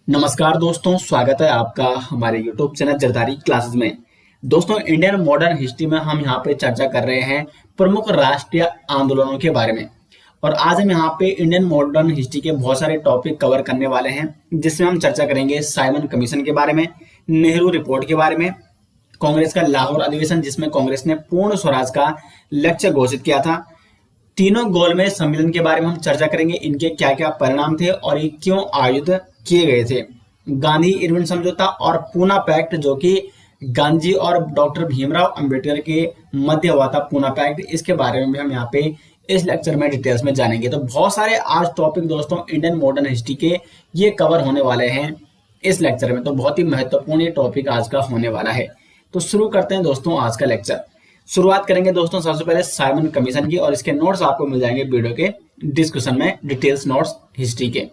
नमस्कार दोस्तों, स्वागत है आपका हमारे YouTube चैनल जरदारी क्लासेस में। दोस्तों, इंडियन मॉडर्न हिस्ट्री में हम यहाँ पे चर्चा कर रहे हैं प्रमुख राष्ट्रीय आंदोलनों के बारे में। और आज हम यहाँ पे इंडियन मॉडर्न हिस्ट्री के बहुत सारे टॉपिक कवर करने वाले हैं, जिसमें हम चर्चा करेंगे साइमन कमीशन के बारे में, नेहरू रिपोर्ट के बारे में, कांग्रेस का लाहौर अधिवेशन जिसमें कांग्रेस ने पूर्ण स्वराज का लक्ष्य घोषित किया था, तीनों गोलमेज सम्मेलन के बारे में हम चर्चा करेंगे, इनके क्या क्या परिणाम थे और ये क्यों आयोजित किए गए थे, गांधी इरविन समझौता और पूना पैक्ट जो कि गांधी और डॉक्टर भीमराव अंबेडकर के मध्य हुआ था, पूना पैक्ट, इसके बारे में भी हम यहाँ पे इस लेक्चर में डिटेल्स में जानेंगे। तो बहुत सारे आज टॉपिक दोस्तों इंडियन मॉडर्न हिस्ट्री के ये कवर होने वाले हैं इस लेक्चर में, तो बहुत ही महत्वपूर्ण ये टॉपिक आज का होने वाला है। तो शुरू करते हैं दोस्तों आज का लेक्चर। शुरुआत करेंगे दोस्तों सबसे पहले साइमन कमीशन की, और इसके नोट्स आपको मिल जाएंगे वीडियो के डिस्क्रिप्शन में, डिटेल्स नोट्स हिस्ट्री के।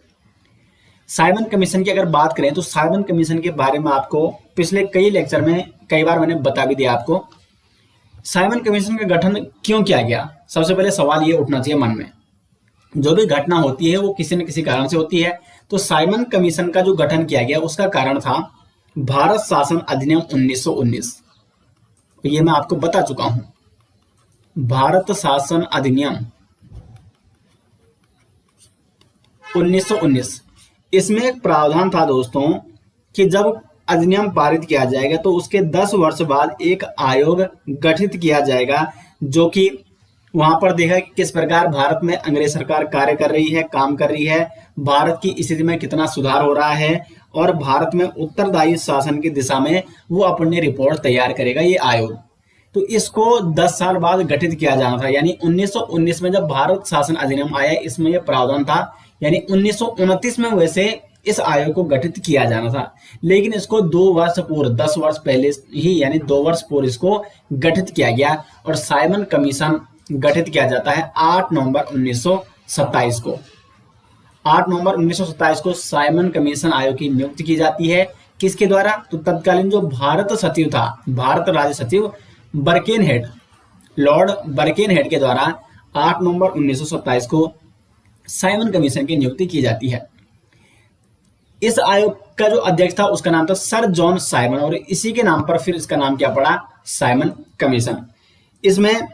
साइमन कमीशन की अगर बात करें तो साइमन कमीशन के बारे में आपको पिछले कई लेक्चर में कई बार मैंने बता भी दिया आपको। साइमन कमीशन का गठन क्यों किया गया, सबसे पहले सवाल ये उठना चाहिए मन में। जो भी घटना होती है वो किसी न किसी कारण से होती है, तो साइमन कमीशन का जो गठन किया गया उसका कारण था भारत शासन अधिनियम 1919। ये मैं आपको बता चुका हूं, भारत शासन अधिनियम 1919। इसमें एक प्रावधान था दोस्तों कि जब अधिनियम पारित किया जाएगा तो उसके 10 वर्ष बाद एक आयोग गठित किया जाएगा, जो कि वहां पर देखा कि किस प्रकार भारत में अंग्रेज सरकार कार्य कर रही है, काम कर रही है, भारत की स्थिति में कितना सुधार हो रहा है, और भारत में उत्तरदायी शासन की दिशा में वो अपनी रिपोर्ट तैयार करेगा ये आयोग। तो इसको 10 साल बाद गठित किया जाना था, यानी 1919 में जब भारत शासन अधिनियम आया इसमें यह प्रावधान था, यानी 1929 में वैसे इस आयोग को गठित किया जाना था, लेकिन इसको 2 वर्ष पूर्व, 10 वर्ष पहले ही, यानी 2 वर्ष पूर्व इसको गठित किया गया। और साइमन कमीशन गठित किया जाता है 8 नवंबर 1927 को। 8 नवंबर 1927 को साइमन कमीशन आयोग की नियुक्ति की जाती है। किसके द्वारा? तो तत्कालीन जो भारत सचिव था, भारत राज्य सचिव बर्केनहेड, लॉर्ड बर्केनहेड के द्वारा 8 नवंबर 1927 को साइमन कमीशन की नियुक्ति की जाती है। इस आयोग का जो अध्यक्ष था उसका नाम था सर जॉन साइमन, और इसी के नाम पर फिर इसका नाम क्या पड़ा, साइमन कमीशन। इसमें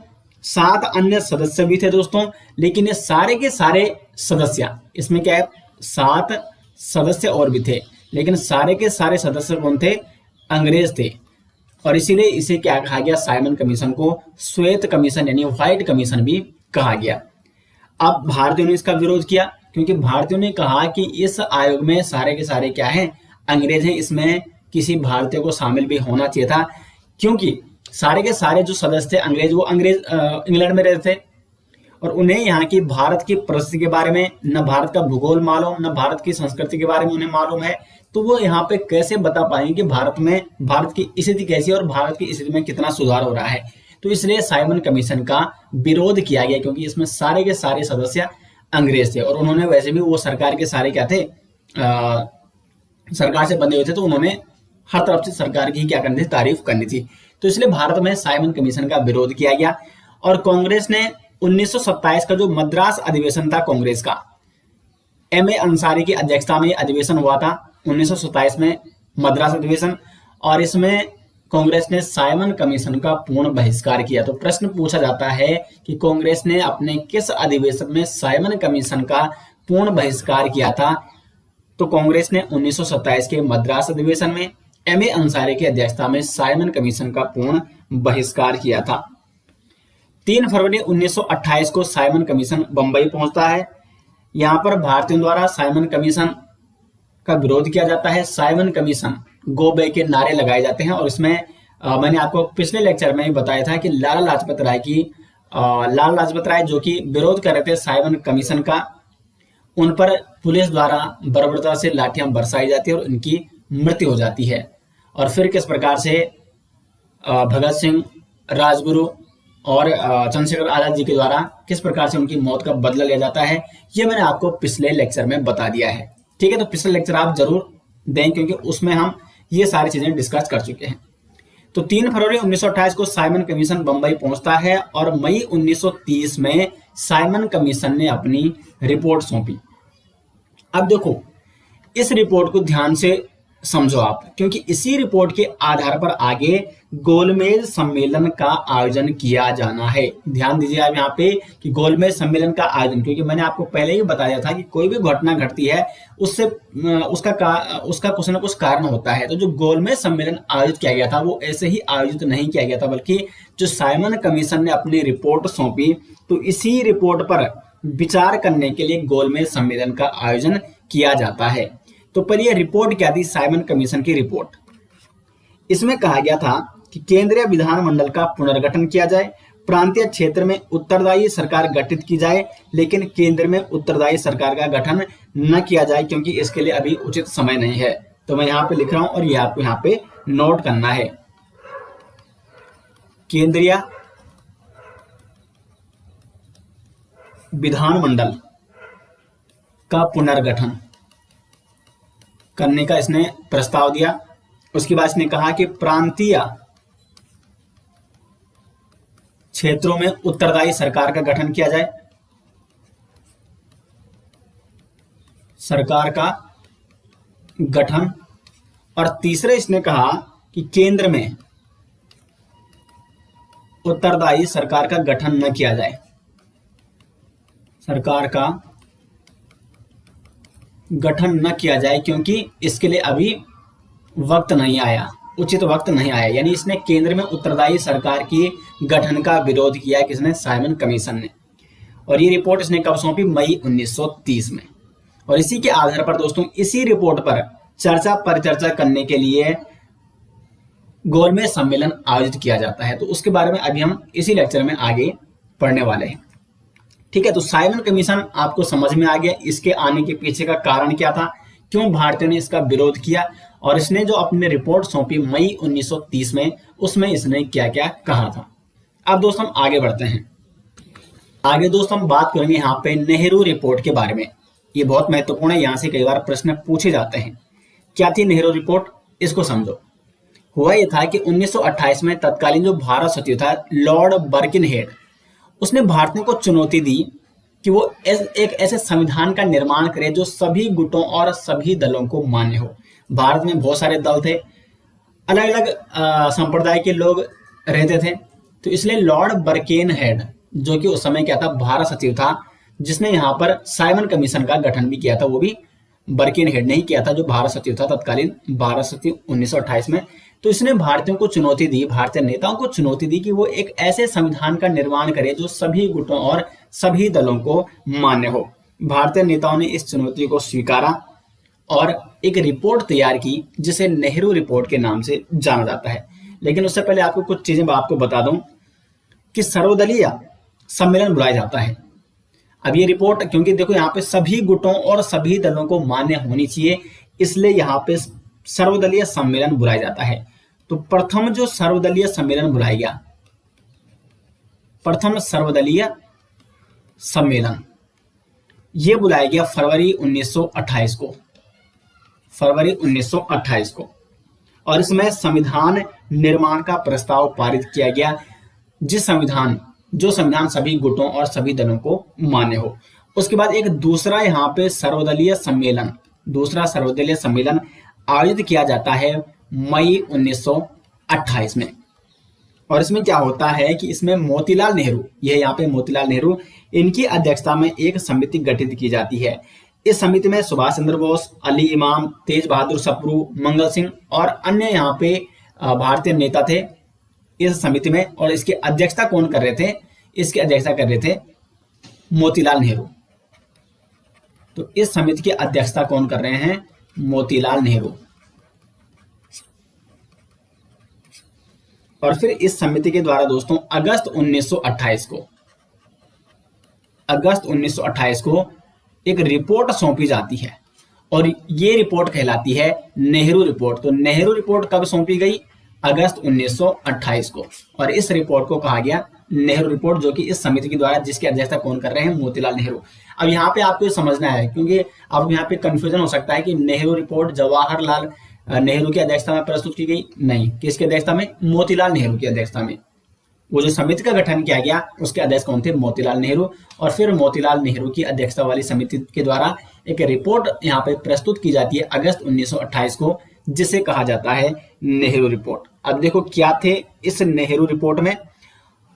7 अन्य सदस्य भी थे दोस्तों, लेकिन ये सारे के सारे सदस्य, इसमें क्या है 7 सदस्य और भी थे, लेकिन सारे के सारे सदस्य कौन थे, अंग्रेज थे। और इसीलिए इसे क्या कहा गया, साइमन कमीशन को श्वेत कमीशन यानी व्हाइट कमीशन भी कहा गया। अब भारतीयों ने इसका विरोध किया, क्योंकि भारतीयों ने कहा कि इस आयोग में सारे के सारे क्या हैं, अंग्रेज हैं, इसमें किसी भारतीय को शामिल भी होना चाहिए था, क्योंकि सारे के सारे जो सदस्य थे अंग्रेज, वो अंग्रेज इंग्लैंड में रहते थे, और उन्हें यहाँ की भारत की परिस्थिति के बारे में, न भारत का भूगोल मालूम, न भारत की संस्कृति के बारे में उन्हें मालूम है, तो वो यहाँ पे कैसे बता पाएंगे कि भारत में भारत की स्थिति कैसी है और भारत की स्थिति में कितना सुधार हो रहा है। तो इसलिए साइमन कमीशन का विरोध किया गया, क्योंकि इसमें सारे के सारे सदस्य अंग्रेज थे, और उन्होंने वैसे भी वो सरकार के सारे क्या थे, सरकार से बंधे हुए थे, तो उन्होंने हर तरफ से सरकार की क्या करनी थी, तारीफ करनी थी। तो इसलिए भारत में साइमन कमीशन का विरोध किया गया। और कांग्रेस ने 1927 का जो मद्रास अधिवेशन था कांग्रेस का, एम ए अंसारी की अध्यक्षता में अधिवेशन हुआ था 1927 में, मद्रास अधिवेशन, और इसमें कांग्रेस ने साइमन कमीशन का पूर्ण बहिष्कार किया। तो प्रश्न पूछा जाता है कि कांग्रेस ने अपने किस अधिवेशन में साइमन कमीशन का पूर्ण बहिष्कार किया था, तो कांग्रेस ने 1927 के मद्रास अधिवेशन में एम ए अंसारी की अध्यक्षता में साइमन कमीशन का पूर्ण बहिष्कार किया था। 3 फरवरी 1928 को साइमन कमीशन बंबई पहुंचता है। यहां पर भारतीयों द्वारा साइमन कमीशन का विरोध किया जाता है। साइमन कमीशन गो बैक के नारे लगाए जाते हैं, और इसमें मैंने आपको पिछले लेक्चर में ही बताया था कि लाला लाजपत राय जो कि विरोध कर रहे थे साइमन कमीशन का, उन पर पुलिस द्वारा बर्बरता से लाठियां बरसाई जाती है और उनकी मृत्यु हो जाती है। और फिर किस प्रकार से भगत सिंह, राजगुरु और चंद्रशेखर आजाद जी के द्वारा किस प्रकार से उनकी मौत का बदला लिया जाता है, ये मैंने आपको पिछले लेक्चर में बता दिया है। ठीक है, तो पिछले लेक्चर आप जरूर दें, क्योंकि उसमें हम ये सारी चीजें डिस्कस कर चुके हैं। तो 3 फरवरी 1928 को साइमन कमीशन बंबई पहुंचता है, और मई 1930 में साइमन कमीशन ने अपनी रिपोर्ट सौंपी। अब देखो, इस रिपोर्ट को ध्यान से समझो आप, क्योंकि इसी रिपोर्ट के आधार पर आगे गोलमेज सम्मेलन का आयोजन किया जाना है। ध्यान दीजिए आप यहाँ पे कि गोलमेज सम्मेलन का आयोजन, क्योंकि मैंने आपको पहले ही बताया था कि कोई भी घटना घटती है उससे उसका कुछ ना कुछ कारण होता है। तो जो गोलमेज सम्मेलन आयोजित किया गया था वो ऐसे ही आयोजित नहीं किया गया था, बल्कि जो साइमन कमीशन ने अपनी रिपोर्ट सौंपी तो इसी रिपोर्ट पर विचार करने के लिए गोलमेज सम्मेलन का आयोजन किया जाता है। तो पर यह रिपोर्ट क्या थी? साइमन कमीशन की रिपोर्ट। इसमें कहा गया था कि केंद्रीय विधानमंडल का पुनर्गठन किया जाए, प्रांतीय क्षेत्र में उत्तरदायी सरकार गठित की जाए, लेकिन केंद्र में उत्तरदायी सरकार का गठन न किया जाए क्योंकि इसके लिए अभी उचित समय नहीं है। तो मैं यहाँ पे लिख रहा हूं और ये आपको यहाँ पे नोट करना है। केंद्रीय विधानमंडल का पुनर्गठन करने का इसने प्रस्ताव दिया। उसके बाद इसने कहा कि प्रांतीय क्षेत्रों में उत्तरदायी सरकार का गठन किया जाए, सरकार का गठन। और तीसरे इसने कहा कि केंद्र में उत्तरदायी सरकार का गठन न किया जाए, सरकार का गठन न किया जाए क्योंकि इसके लिए अभी वक्त नहीं आया, उचित वक्त नहीं आया। यानी इसने केंद्र में उत्तरदायी सरकार की गठन का विरोध किया, किसने? साइमन कमीशन ने। और ये रिपोर्ट इसने कब सौंपी? मई 1930 में। और इसी के आधार पर दोस्तों इसी रिपोर्ट पर परिचर्चा करने के लिए गोलमेज सम्मेलन आयोजित किया जाता है। तो उसके बारे में अभी हम इसी लेक्चर में आगे पढ़ने वाले हैं। ठीक है, तो साइमन कमीशन आपको समझ में आ गया, इसके आने के पीछे का कारण क्या था, क्यों भारतीयों ने इसका विरोध किया, और इसने जो अपनी रिपोर्ट सौंपी मई 1930 में, उसमें इसने क्या क्या कहा था। अब दोस्तों हम आगे बढ़ते हैं। आगे दोस्तों हम बात करेंगे यहाँ पे नेहरू रिपोर्ट के बारे में। ये बहुत महत्वपूर्ण है, यहाँ से कई बार प्रश्न पूछे जाते हैं। क्या थी नेहरू रिपोर्ट, इसको समझो। हुआ यह था कि 1928 में तत्कालीन जो भारत सचिव था लॉर्ड बर्किनहेड, उसने भारतीयों को चुनौती दी कि वो एक ऐसे संविधान का निर्माण करे जो सभी गुटों और सभी दलों को मान्य हो। भारत में बहुत सारे दल थे, अलग अलग संप्रदाय के लोग रहते थे। तो इसलिए लॉर्ड बर्किनहेड, जो कि उस समय क्या था, भारत सचिव था, जिसने यहाँ पर साइमन कमीशन का गठन भी किया था, वो भी बर्किनहेड ने ही किया था, जो भारत सचिव था तत्कालीन भारत सचिव 1928 में। तो इसने भारतीयों को चुनौती दी, भारतीय नेताओं को चुनौती दी कि वो एक ऐसे संविधान का निर्माण करे जो सभी गुटों और सभी दलों को मान्य हो। भारतीय नेताओं ने इस चुनौती को स्वीकारा और एक रिपोर्ट तैयार की जिसे नेहरू रिपोर्ट के नाम से जाना जाता है। लेकिन उससे पहले आपको कुछ चीजें आपको बता दूं कि सर्वदलीय सम्मेलन बुलाया जाता है। अब ये रिपोर्ट, क्योंकि देखो यहाँ पे सभी गुटों और सभी दलों को मान्य होनी चाहिए, इसलिए यहाँ पे सर्वदलीय सम्मेलन बुलाया जाता है। तो प्रथम जो सर्वदलीय सम्मेलन बुलाया गया, प्रथम सर्वदलीय सम्मेलन, ये बुलाया गया फरवरी 1928 को, फरवरी 1928 को। और इसमें संविधान निर्माण का प्रस्ताव पारित किया गया, जो संविधान सभी गुटों और सभी दलों को मान्य हो। उसके बाद एक दूसरा यहाँ पे सर्वदलीय सम्मेलन आयोजित किया जाता है मई 1928 में। और इसमें क्या होता है कि इसमें मोतीलाल नेहरू, यह यहाँ पे मोतीलाल नेहरू, इनकी अध्यक्षता में एक समिति गठित की जाती है। इस समिति में सुभाष चंद्र बोस, अली इमाम, तेज बहादुर सप्रू, मंगल सिंह और अन्य यहाँ पे भारतीय नेता थे इस समिति में। और इसकी अध्यक्षता कौन कर रहे थे? इसकी अध्यक्षता कर रहे थे मोतीलाल नेहरू। तो इस समिति की अध्यक्षता कौन कर रहे हैं? मोतीलाल नेहरू। और फिर इस समिति के द्वारा दोस्तों अगस्त 1928 को एक रिपोर्ट सौंपी जाती है और ये रिपोर्ट कहलाती है नेहरू रिपोर्ट। तो नेहरू रिपोर्ट कब सौंपी गई? अगस्त 1928 को। और इस रिपोर्ट को कहा गया नेहरू रिपोर्ट, जो कि इस समिति के द्वारा, जिसकी अध्यक्षता कौन कर रहे हैं? मोतीलाल नेहरू। अब यहाँ पे आपको ये समझना है, क्योंकि अब यहाँ पे कंफ्यूजन हो सकता है कि नेहरू रिपोर्ट जवाहरलाल नेहरू की अध्यक्षता में प्रस्तुत की गई, नहीं, किसकी अध्यक्षता में? मोतीलाल नेहरू की अध्यक्षता में। वो जो समिति का गठन किया गया उसके अध्यक्ष कौन थे? मोतीलाल नेहरू। और फिर मोतीलाल नेहरू की अध्यक्षता वाली समिति के द्वारा एक रिपोर्ट यहाँ पे प्रस्तुत की जाती है अगस्त 1928 को, जिसे कहा जाता है नेहरू रिपोर्ट। अब देखो क्या थे इस नेहरू रिपोर्ट में,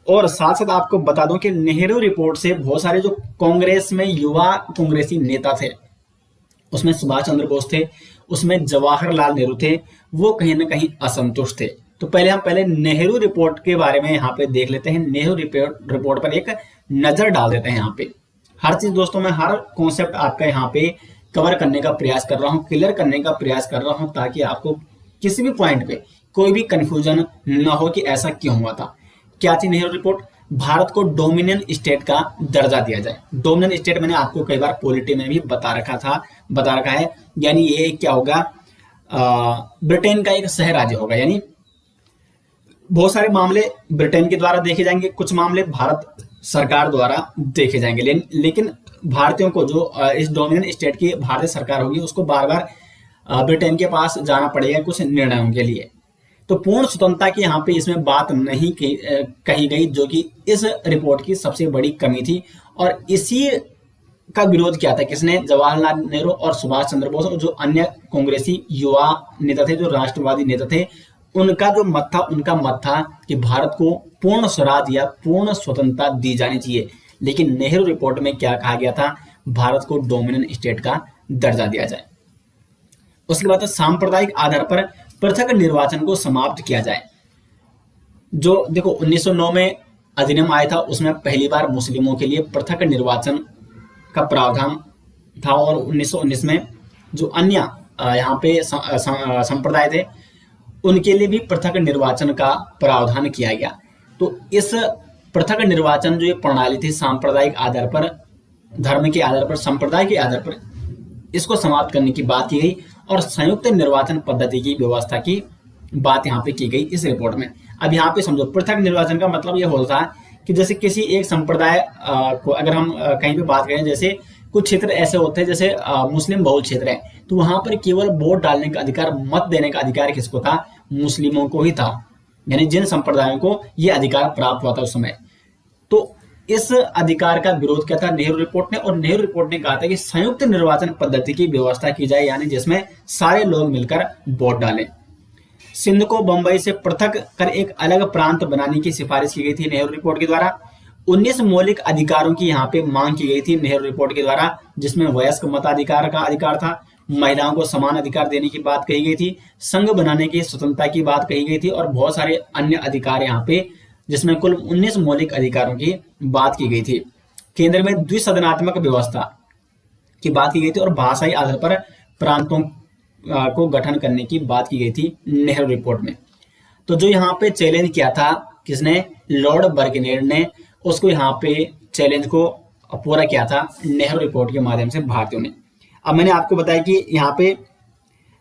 और साथ साथ आपको बता दूं कि नेहरू रिपोर्ट से बहुत सारे जो कांग्रेस में युवा कांग्रेसी नेता थे, उसमें सुभाष चंद्र बोस थे, उसमें जवाहरलाल नेहरू थे, वो कहीं ना कहीं असंतुष्ट थे। तो पहले नेहरू रिपोर्ट के बारे में यहाँ पे देख लेते हैं। नेहरू रिपोर्ट पर एक नजर डाल देते हैं। यहाँ पे हर चीज दोस्तों, मैं हर कॉन्सेप्ट आपका यहाँ पे कवर करने का प्रयास कर रहा हूँ, क्लियर करने का प्रयास कर रहा हूँ, ताकि आपको किसी भी पॉइंट पे कोई भी कंफ्यूजन न हो कि ऐसा क्यों हुआ था। क्या थी नेहरू रिपोर्ट? भारत को डोमिनियन स्टेट का दर्जा दिया जाए। डोमिनियन स्टेट मैंने आपको कई बार पॉलिटी में भी बता रखा है, यानी ये क्या होगा, ब्रिटेन का एक सह राज्य होगा। यानी बहुत सारे मामले ब्रिटेन के द्वारा देखे जाएंगे, कुछ मामले भारत सरकार द्वारा देखे जाएंगे, लेकिन भारतीयों को जो इस डोमिनियन स्टेट की भारतीय सरकार होगी उसको बार बार ब्रिटेन के पास जाना पड़ेगा कुछ निर्णयों के लिए। तो पूर्ण स्वतंत्रता की यहाँ पे इसमें बात नहीं कही गई, जो कि इस रिपोर्ट की सबसे बड़ी कमी थी। और इसी का विरोध किया था किसने? जवाहरलाल नेहरू और सुभाष चंद्र बोस और जो अन्य कांग्रेसी युवा नेता थे, जो राष्ट्रवादी नेता थे, उनका मत था कि भारत को पूर्ण स्वराज या पूर्ण स्वतंत्रता दी जानी चाहिए। लेकिन नेहरू रिपोर्ट में क्या कहा गया था? भारत को डोमिनियन स्टेट का दर्जा दिया जाए। उसके बाद सांप्रदायिक आधार पर पृथक निर्वाचन को समाप्त किया जाए। जो देखो 1909 में अधिनियम आया था, उसमें पहली बार मुस्लिमों के लिए पृथक निर्वाचन का प्रावधान था, और 1919 में जो अन्य यहाँ पे संप्रदाय थे उनके लिए भी पृथक निर्वाचन का प्रावधान किया गया। तो इस पृथक निर्वाचन जो ये प्रणाली थी, सांप्रदायिक आधार पर, धर्म के आधार पर, संप्रदाय के आधार पर, इसको समाप्त करने की बात की गई और संयुक्त निर्वाचन पद्धति की व्यवस्था की बात यहाँ पे की गई इस रिपोर्ट में। अब यहाँ पे समझो, पृथक निर्वाचन का मतलब ये होता है कि जैसे किसी एक संप्रदाय को अगर हम कहीं पे बात करें, जैसे कुछ क्षेत्र ऐसे होते हैं जैसे मुस्लिम बहुल क्षेत्र है, तो वहां पर केवल वोट डालने का अधिकार, मत देने का अधिकार किसको था? मुस्लिमों को ही था। यानी जिन संप्रदायों को ये अधिकार प्राप्त हुआ था उस समय। तो इस अधिकार का विरोध किया था नेहरू रिपोर्ट ने, और नेहरू रिपोर्ट ने कहा था कि संयुक्त निर्वाचन पद्धति की व्यवस्था की जाए, यानी जिसमें सारे लोग मिलकर वोट डालें। सिंध को बंबई से पृथक कर एक अलग प्रांत बनाने की सिफारिश की गई थी नेहरू रिपोर्ट के द्वारा। 19 मौलिक अधिकारों की यहाँ पे मांग की गई थी नेहरू रिपोर्ट के द्वारा, जिसमें वयस्क मताधिकार का अधिकार था, महिलाओं को समान अधिकार देने की बात कही गई थी, संघ बनाने की स्वतंत्रता की बात कही गई थी, और बहुत सारे अन्य अधिकार यहाँ पे, जिसमें कुल 19 मौलिक अधिकारों की बात की गई थी। केंद्र में द्विसदनात्मक व्यवस्था की बात की गई थी, और भाषाई आधार पर प्रांतों को गठन करने की बात की गई थी नेहरू रिपोर्ट में। तो जो यहाँ पे चैलेंज किया था किसने? लॉर्ड बर्गनेड ने उसको यहाँ पे चैलेंज को पूरा किया था नेहरू रिपोर्ट के माध्यम से भारतीयों ने। अब मैंने आपको बताया कि यहाँ पे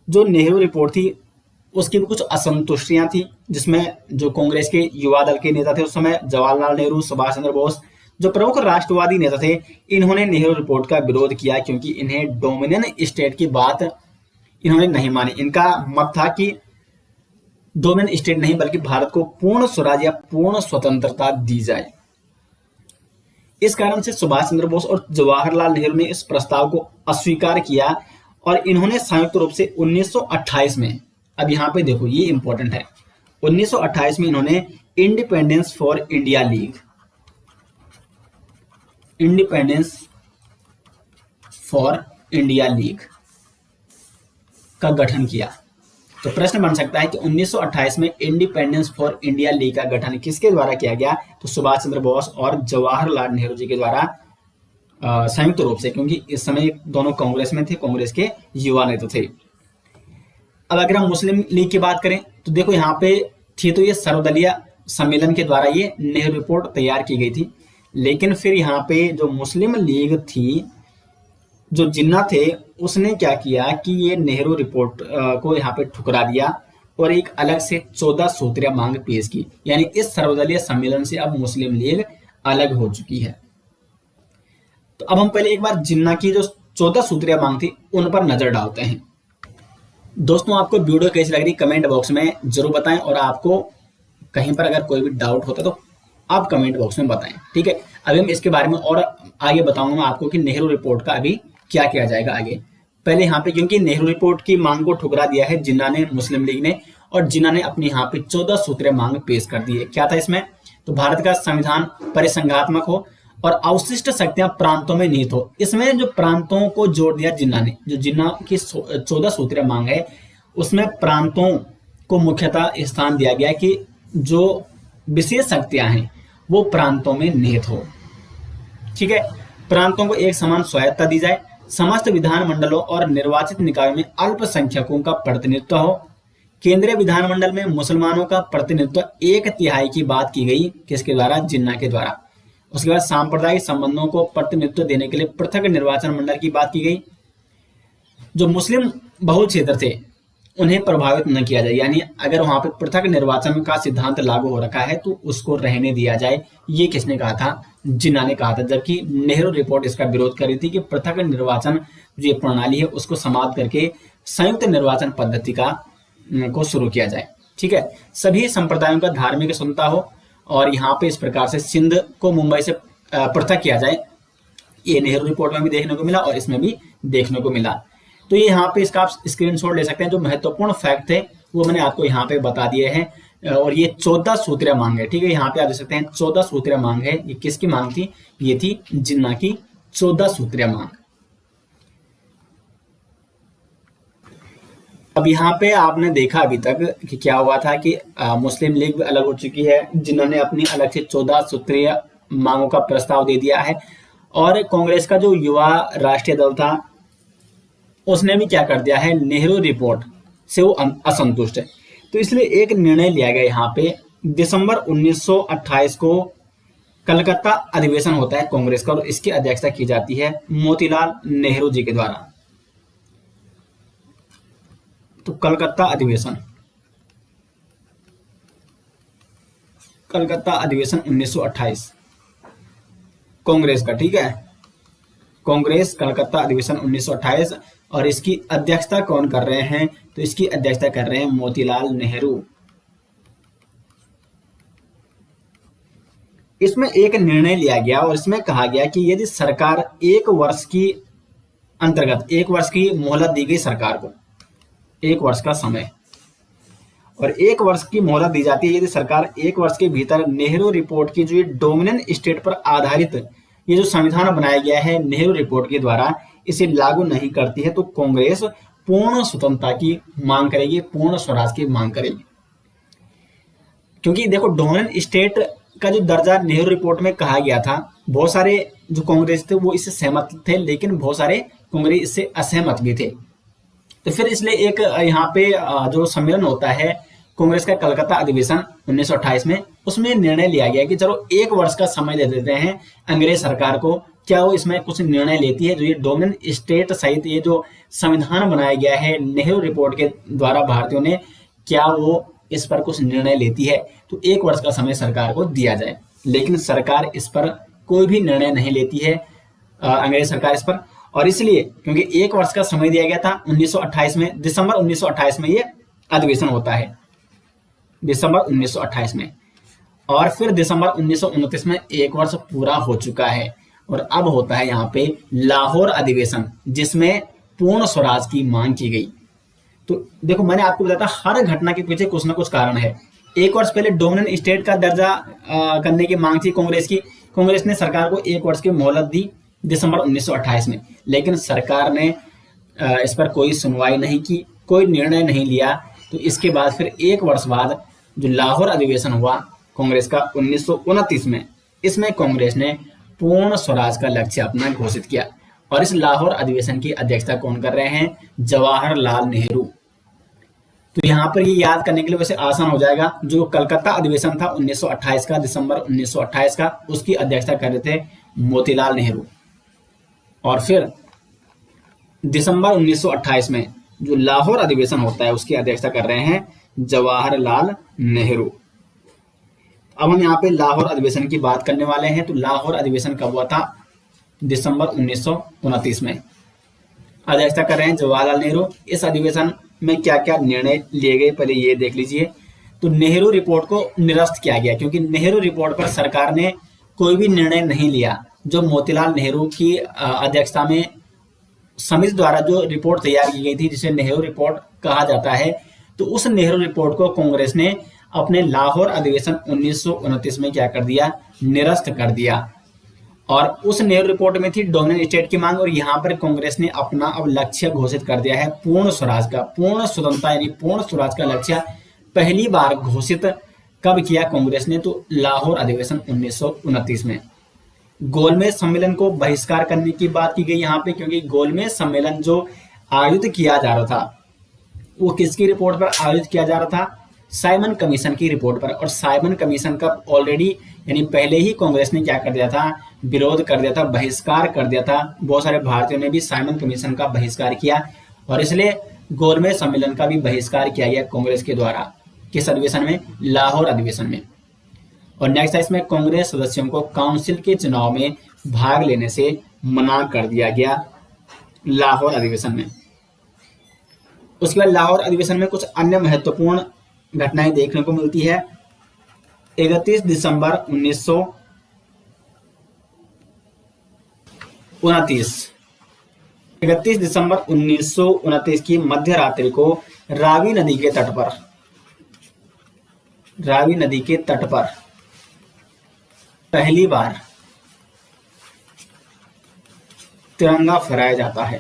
जो नेहरू रिपोर्ट थी उसकी भी कुछ असंतुष्टियां थी, जिसमें जो कांग्रेस के युवा दल के नेता थे उस समय, जवाहरलाल नेहरू, सुभाष चंद्र बोस, जो प्रमुख राष्ट्रवादी नेता थे, इन्होंने नेहरू रिपोर्ट का विरोध किया, क्योंकि इन्हें डोमिनियन स्टेट की बात इन्होंने नहीं मानी। इनका मत था कि डोमिनियन स्टेट नहीं बल्कि भारत को पूर्ण स्वराज या पूर्ण स्वतंत्रता दी जाए। इस कारण से सुभाष चंद्र बोस और जवाहरलाल नेहरू ने इस प्रस्ताव को अस्वीकार किया, और इन्होंने संयुक्त रूप से 1928 में, अब यहाँ पे देखो ये इंपॉर्टेंट है, 1928 में इन्होंने independence for India league, independence for India league का गठन किया। तो प्रश्न बन सकता है कि 1928 में इंडिपेंडेंस फॉर इंडिया लीग का गठन किसके द्वारा किया गया? तो सुभाष चंद्र बोस और जवाहरलाल नेहरू जी के द्वारा संयुक्त रूप से, क्योंकि इस समय दोनों कांग्रेस में थे, कांग्रेस के युवा नेता थे। अब अगर हम मुस्लिम लीग की बात करें तो देखो यहाँ पे थी, तो ये सर्वदलीय सम्मेलन के द्वारा ये नेहरू रिपोर्ट तैयार की गई थी। लेकिन फिर यहाँ पे जो मुस्लिम लीग थी, जो जिन्ना थे, उसने क्या किया कि ये नेहरू रिपोर्ट को यहाँ पे ठुकरा दिया और एक अलग से 14 सूत्रीय मांग पेश की। यानी इस सर्वदलीय सम्मेलन से अब मुस्लिम लीग अलग हो चुकी है। तो अब हम पहले एक बार जिन्ना की जो 14 सूत्रीय मांग थी उन पर नजर डालते हैं। दोस्तों, आपको वीडियो कैसी लग रही कमेंट बॉक्स में जरूर बताएं, और आपको कहीं पर अगर कोई भी डाउट होता है तो आप कमेंट बॉक्स में बताएं। ठीक है, अभी हम इसके बारे में और आगे बताऊंगा मैं आपको कि नेहरू रिपोर्ट का अभी क्या किया जाएगा आगे। पहले यहाँ पे क्योंकि नेहरू रिपोर्ट की मांग को ठुकरा दिया है जिन्ना ने, मुस्लिम लीग ने, और जिन्ना ने अपनी यहाँ पे 14 सूत्रीय मांग पेश कर दी है। क्या था इसमें? तो भारत का संविधान परिसंघात्मक हो और अवशिष्ट शक्तियां प्रांतों में निहित हो। इसमें जो प्रांतों को जोड़ दिया जिन्ना ने, जो जिन्ना की 14 सूत्रीय मांग है उसमें प्रांतों को मुख्यतः स्थान दिया गया कि जो विशेष शक्तियां हैं वो प्रांतों में निहित हो। ठीक है, प्रांतों को एक समान स्वायत्ता दी जाए, समस्त विधानमंडलों और निर्वाचित निकायों में अल्पसंख्यकों का प्रतिनिधित्व हो, केंद्रीय विधानमंडल में मुसलमानों का प्रतिनिधित्व 1/3 की बात की गई, किसके द्वारा? जिन्ना के द्वारा। उसके बाद सांप्रदायिक संबंधों को प्रतिनिधित्व देने के लिए पृथक निर्वाचन मंडल की बात की गई। जो मुस्लिम बहुल क्षेत्र थे उन्हें प्रभावित न किया जाए, यानी अगर वहां पे पृथक निर्वाचन का सिद्धांत लागू हो रखा है तो उसको रहने दिया जाए। ये किसने कहा था? जिन्ना ने कहा था, जबकि नेहरू रिपोर्ट इसका विरोध कर रही थी कि पृथक निर्वाचन जो ये प्रणाली है उसको समाप्त करके संयुक्त निर्वाचन पद्धति को शुरू किया जाए। ठीक है, सभी संप्रदायों का धार्मिक स्वतंत्रता हो और यहाँ पे इस प्रकार से सिंध को मुंबई से पृथक किया जाए। ये नेहरू रिपोर्ट में भी देखने को मिला और इसमें भी देखने को मिला। तो ये यहाँ पे इसका आप स्क्रीनशॉट ले सकते हैं। जो महत्वपूर्ण फैक्ट थे वो मैंने आपको यहाँ पे बता दिए हैं। और ये 14 सूत्रीय मांग है। ठीक है, यहाँ पे आप देख सकते हैं 14 सूत्रीय मांग है। ये किसकी मांग थी? ये थी जिन्ना की 14 सूत्रीय मांग। अब यहाँ पे आपने देखा अभी तक कि क्या हुआ था कि मुस्लिम लीग भी अलग हो चुकी है, जिन्होंने अपनी अलग से 14 सूत्रीय मांगों का प्रस्ताव दे दिया है, और कांग्रेस का जो युवा राष्ट्रीय दल था उसने भी क्या कर दिया है? नेहरू रिपोर्ट से वो असंतुष्ट है। तो इसलिए एक निर्णय लिया गया यहाँ पे, दिसंबर 1928 को कलकत्ता अधिवेशन होता है कांग्रेस का और इसकी अध्यक्षता की जाती है मोतीलाल नेहरू जी के द्वारा। तो कलकत्ता अधिवेशन 1928 कांग्रेस का। ठीक है, कांग्रेस कलकत्ता अधिवेशन 1928, और इसकी अध्यक्षता कौन कर रहे हैं? तो इसकी अध्यक्षता कर रहे हैं मोतीलाल नेहरू। इसमें एक निर्णय लिया गया और इसमें कहा गया कि यदि सरकार 1 वर्ष की अंतर्गत 1 वर्ष की मोहलत दी गई सरकार को, 1 वर्ष का समय, और 1 वर्ष की मोहलत दी जाती है यदि सरकार 1 वर्ष के भीतर नेहरू रिपोर्ट की जो ये डोमिनेंट स्टेट पर आधारित ये जो संविधान बनाया गया है नेहरू रिपोर्ट के द्वारा, इसे लागू नहीं करती है तो कांग्रेस पूर्ण स्वतंत्रता की मांग करेगी, पूर्ण स्वराज की मांग करेगी। क्योंकि देखो, डोमिनेंट स्टेट का जो दर्जा नेहरू रिपोर्ट में कहा गया था, बहुत सारे जो कांग्रेस थे वो इससे सहमत थे, लेकिन बहुत सारे कांग्रेस इससे असहमत भी थे। तो फिर इसलिए एक यहाँ पे जो सम्मेलन होता है कांग्रेस का कलकत्ता अधिवेशन 1928 में, उसमें निर्णय लिया गया कि चलो 1 वर्ष का समय दे देते हैं अंग्रेज सरकार को, क्या वो इसमें कुछ निर्णय लेती है, जो ये डोमिनेंट स्टेट सहित ये जो संविधान बनाया गया है नेहरू रिपोर्ट के द्वारा भारतीयों ने, क्या वो इस पर कुछ निर्णय लेती है। तो 1 वर्ष का समय सरकार को दिया जाए, लेकिन सरकार इस पर कोई भी निर्णय नहीं लेती है, अंग्रेज सरकार इस पर। और इसलिए क्योंकि 1 वर्ष का समय दिया गया था 1928 में, दिसंबर 1928 में ये अधिवेशन होता है, दिसंबर 1928 में, और फिर दिसंबर 1929 में 1 वर्ष पूरा हो चुका है। और अब होता है यहाँ पे लाहौर अधिवेशन, जिसमें पूर्ण स्वराज की मांग की गई। तो देखो, मैंने आपको बताया था हर घटना के पीछे कुछ ना कुछ कारण है। 1 वर्ष पहले डोमिनेंट स्टेट का दर्जा करने की मांग थी कांग्रेस की, कांग्रेस ने सरकार को 1 वर्ष की मोहलत दी दिसंबर 1928 में, लेकिन सरकार ने इस पर कोई सुनवाई नहीं की, कोई निर्णय नहीं लिया। तो इसके बाद फिर 1 वर्ष बाद जो लाहौर अधिवेशन हुआ कांग्रेस का 1929 में, इसमें कांग्रेस ने पूर्ण स्वराज का लक्ष्य अपना घोषित किया। और इस लाहौर अधिवेशन की अध्यक्षता कौन कर रहे हैं? जवाहरलाल नेहरू। तो यहाँ पर ये याद करने के लिए वैसे आसान हो जाएगा, जो कलकत्ता अधिवेशन था 1928 का, दिसंबर 1928 का, उसकी अध्यक्षता कर रहे थे मोतीलाल नेहरू। और फिर दिसंबर 1928 में जो लाहौर अधिवेशन होता है उसकी अध्यक्षता कर रहे हैं जवाहरलाल नेहरू। अब हम यहाँ पे लाहौर अधिवेशन की बात करने वाले हैं। तो लाहौर अधिवेशन कब हुआ था? दिसंबर 1929 में। अध्यक्षता कर रहे हैं जवाहरलाल नेहरू। इस अधिवेशन में क्या क्या निर्णय लिए गए पहले ये देख लीजिए। तो नेहरू रिपोर्ट को निरस्त किया गया, क्योंकि नेहरू रिपोर्ट पर सरकार ने कोई भी निर्णय नहीं लिया। जो मोतीलाल नेहरू की अध्यक्षता में समिति द्वारा जो रिपोर्ट तैयार की गई थी, जिसे नेहरू रिपोर्ट कहा जाता है, तो उस नेहरू रिपोर्ट को कांग्रेस ने अपने लाहौर अधिवेशन 1929 में क्या कर दिया, निरस्त कर दिया। और उस नेहरू रिपोर्ट में थी डोमिनियन स्टेट की मांग, और यहाँ पर कांग्रेस ने अपना अब लक्ष्य घोषित कर दिया है पूर्ण स्वराज का, पूर्ण स्वतंत्रता यानी पूर्ण स्वराज का लक्ष्य पहली बार घोषित कब किया कांग्रेस ने, तो लाहौर अधिवेशन 1929 में। गोलमेज सम्मेलन को बहिष्कार करने की बात की गई यहाँ पे, क्योंकि गोलमेज सम्मेलन जो आयोजित किया जा रहा था वो किसकी रिपोर्ट पर आयोजित किया जा रहा था, साइमन कमीशन की रिपोर्ट पर। और साइमन कमीशन का ऑलरेडी यानी पहले ही कांग्रेस ने क्या कर दिया था, विरोध कर दिया था, बहिष्कार कर दिया था। बहुत सारे भारतीयों ने भी साइमन कमीशन का बहिष्कार किया, और इसलिए गोलमेज सम्मेलन का भी बहिष्कार किया गया कांग्रेस के द्वारा। किस अधिवेशन में, लाहौर अधिवेशन में। और नेक्स्ट है इसमें कांग्रेस सदस्यों को काउंसिल के चुनाव में भाग लेने से मना कर दिया गया लाहौर अधिवेशन में। उसके बाद लाहौर अधिवेशन में कुछ अन्य महत्वपूर्ण घटनाएं देखने को मिलती है। 31 दिसंबर 1929 की मध्य रात्रि को रावी नदी के तट पर पहली बार तिरंगा फहराया जाता है।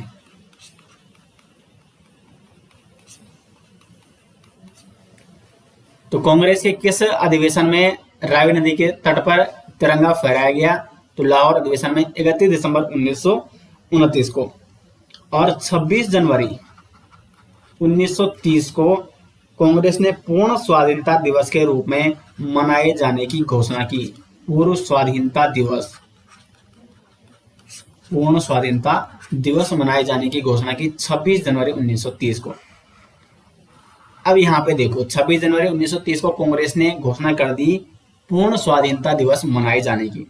तो कांग्रेस के किस अधिवेशन में रावी नदी के तट पर तिरंगा फहराया गया, तो लाहौर अधिवेशन में 31 दिसंबर 1929 को। और 26 जनवरी 1930 को कांग्रेस ने पूर्ण स्वाधीनता दिवस के रूप में मनाए जाने की घोषणा की। पूर्ण स्वाधीनता दिवस मनाए जाने की घोषणा की 26 जनवरी 1930 को। अब यहाँ पे देखो 26 जनवरी 1930 को कांग्रेस ने घोषणा कर दी पूर्ण स्वाधीनता दिवस मनाए जाने की।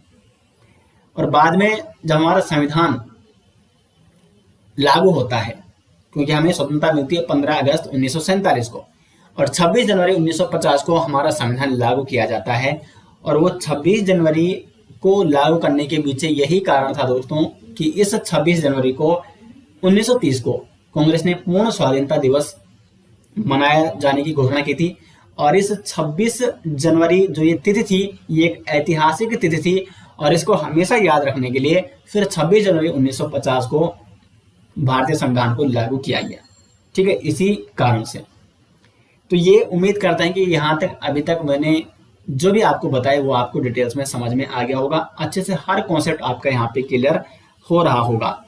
और बाद में जब हमारा संविधान लागू होता है, क्योंकि हमें स्वतंत्रता मिलती है 15 अगस्त 1947 को, और 26 जनवरी 1950 को हमारा संविधान लागू किया जाता है। और वो 26 जनवरी को लागू करने के पीछे यही कारण था दोस्तों कि इस 26 जनवरी को 1930 को कांग्रेस ने पूर्ण स्वाधीनता दिवस मनाया जाने की घोषणा की थी। और इस 26 जनवरी जो ये तिथि थी, ये एक ऐतिहासिक तिथि थी, और इसको हमेशा याद रखने के लिए फिर 26 जनवरी 1950 को भारतीय संविधान को लागू किया गया। ठीक है, इसी कारण से। तो ये उम्मीद करते हैं कि यहाँ तक अभी तक मैंने जो भी आपको बताया वो आपको डिटेल्स में समझ में आ गया होगा, अच्छे से हर कॉन्सेप्ट आपका यहाँ पे क्लियर हो रहा होगा।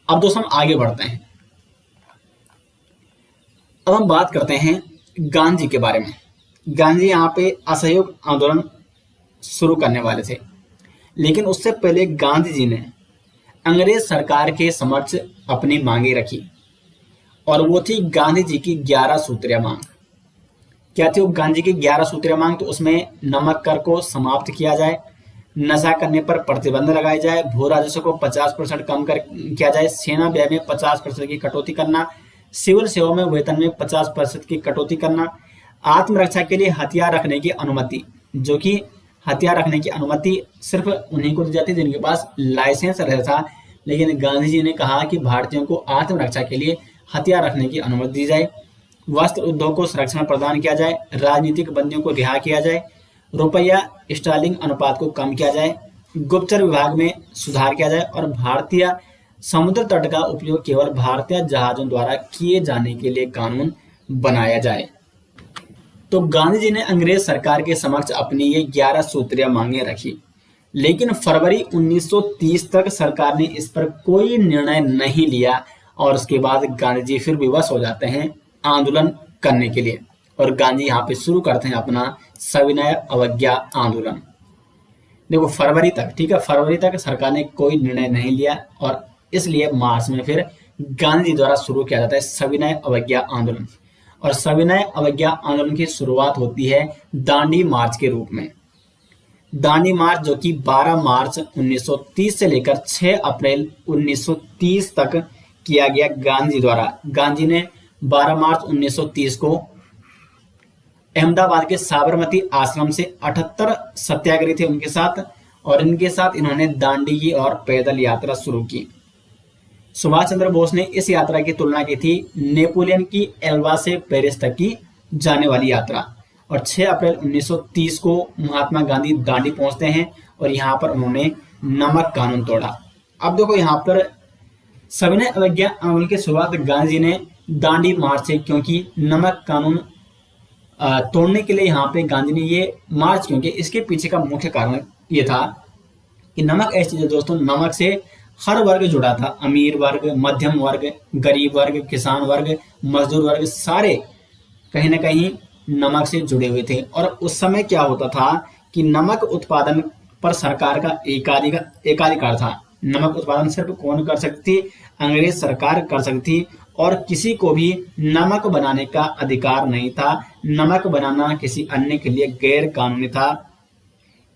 अब दोस्तों हम आगे बढ़ते हैं। अब हम बात करते हैं गांधी के बारे में। गांधी यहाँ पे असहयोग आंदोलन शुरू करने वाले थे, लेकिन उससे पहले गांधी जी ने अंग्रेज सरकार के समक्ष अपनी मांगे रखी, और वो थी गांधी जी की 11 सूत्रीय मांग। क्या थी वो गांधी की 11 सूत्रीय मांग? तो उसमें नमक कर को समाप्त किया जाए, नशा करने पर प्रतिबंध लगाया जाए, भू राजस्व को 50% कम किया जाए, सेना व्यय में 50% की कटौती करना, सिविल सेवा में वेतन में 50% की कटौती करना, आत्मरक्षा के लिए हथियार रखने की अनुमति, जो कि हथियार रखने की अनुमति सिर्फ उन्हीं को दी जाती जिनके पास लाइसेंस रहता था। लेकिन गांधी जी ने कहा कि भारतीयों को आत्मरक्षा के लिए हथियार रखने की अनुमति दी जाए, वस्त्र उद्योग को संरक्षण प्रदान किया जाए, राजनीतिक बंदियों को रिहा किया जाए, रुपया स्टर्लिंग अनुपात को कम किया जाए, गुप्तचर विभाग में सुधार किया जाए, और भारतीय समुद्र तट का उपयोग केवल भारतीय जहाजों द्वारा किए जाने के लिए कानून बनाया जाए। तो गांधी जी ने अंग्रेज सरकार के समक्ष अपनी ये 11 सूत्रीय मांगे रखी, लेकिन फरवरी 1930 तक सरकार ने इस पर कोई निर्णय नहीं लिया, और उसके बाद गांधी जी फिर विवश हो जाते हैं आंदोलन करने के लिए, और गांधी यहाँ पे शुरू करते हैं अपना सविनय अवज्ञा आंदोलन। देखो फरवरी तक, ठीक है, फरवरी तक सरकार ने कोई निर्णय नहीं लिया, और इसलिए मार्च में फिर गांधी जी द्वारा शुरू किया जाता है सविनय अवज्ञा आंदोलन। और सविनय अवज्ञा आंदोलन की शुरुआत होती है दांडी मार्च के रूप में। दांडी मार्च जो कि 12 मार्च 1930 से लेकर 6 अप्रैल 1930 तक किया गया गांधी द्वारा। गांधी ने 12 मार्च 1930 को अहमदाबाद के साबरमती आश्रम से 78 सत्याग्रही थे उनके साथ, और इनके साथ इन्होंने दांडी की और पैदल यात्रा शुरू की। सुभाष चंद्र बोस ने इस यात्रा की तुलना की थी नेपोलियन की एल्वा से पेरिस तक की जाने वाली यात्रा। और 6 अप्रैल 1930 को महात्मा गांधी दांडी पहुंचते हैं और यहाँ पर उन्होंने नमक कानून तोड़ा। अब देखो यहाँ पर सविनय अवज्ञा आंदोलन की शुरुआत गांधी जी ने दांडी मार्च से, क्योंकि नमक कानून तोड़ने के लिए यहाँ पे गांधी ने ये मार्च, क्योंकि इसके पीछे का मुख्य कारण ये था कि नमक ऐसी चीज है दोस्तों, नमक से हर वर्ग जुड़ा था, अमीर वर्ग, मध्यम वर्ग, गरीब वर्ग, किसान वर्ग, मजदूर वर्ग, सारे कहीं ना कहीं नमक से जुड़े हुए थे। और उस समय क्या होता था कि नमक उत्पादन पर सरकार का एकाधिकार था। नमक उत्पादन सिर्फ कौन कर सकती थी? अंग्रेज सरकार कर सकती थी, और किसी को भी नमक बनाने का अधिकार नहीं था। नमक बनाना किसी अन्य के लिए गैर कानूनी था।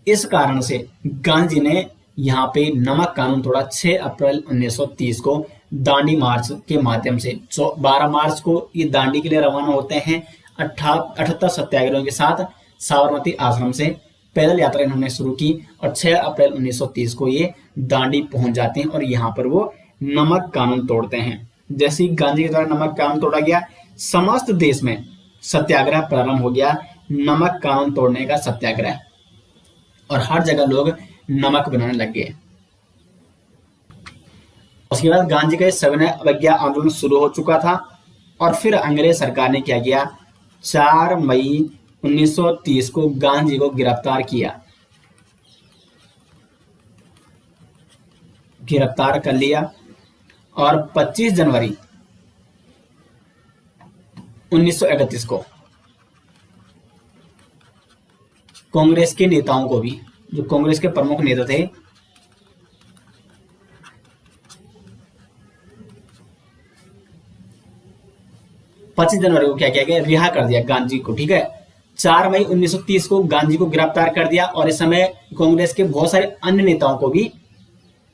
इस कारण से गांधी ने यहाँ पे नमक कानून तोड़ा 6 अप्रैल 1930 को दांडी मार्च के माध्यम से। 12 मार्च को ये दांडी के लिए रवाना होते हैं 78 सत्याग्रहियों के साथ साबरमती आश्रम से। पैदल यात्रा इन्होंने शुरू की और 6 अप्रैल 1930 को ये दांडी पहुंच जाते हैं और यहाँ पर वो नमक कानून तोड़ते हैं। जैसे ही गांधी के द्वारा नमक कानून तोड़ा गया, समस्त देश में सत्याग्रह प्रारंभ हो गया, नमक कानून तोड़ने का सत्याग्रह, और हर जगह लोग नमक बनाने लग गए। उसके बाद गांधी का सविनय अवज्ञा आंदोलन शुरू हो चुका था और फिर अंग्रेज सरकार ने क्या किया, 4 मई 1930 को गांधी को गिरफ्तार किया, गिरफ्तार कर लिया और 25 जनवरी 1931 को कांग्रेस के नेताओं को भी, जो कांग्रेस के प्रमुख नेता थे, जनवरी को क्या किया गया, रिहा कर दिया गांधी को। ठीक है, 4 मई 1930 को गांधी को गिरफ्तार कर दिया और इस समय कांग्रेस के बहुत सारे अन्य नेताओं को भी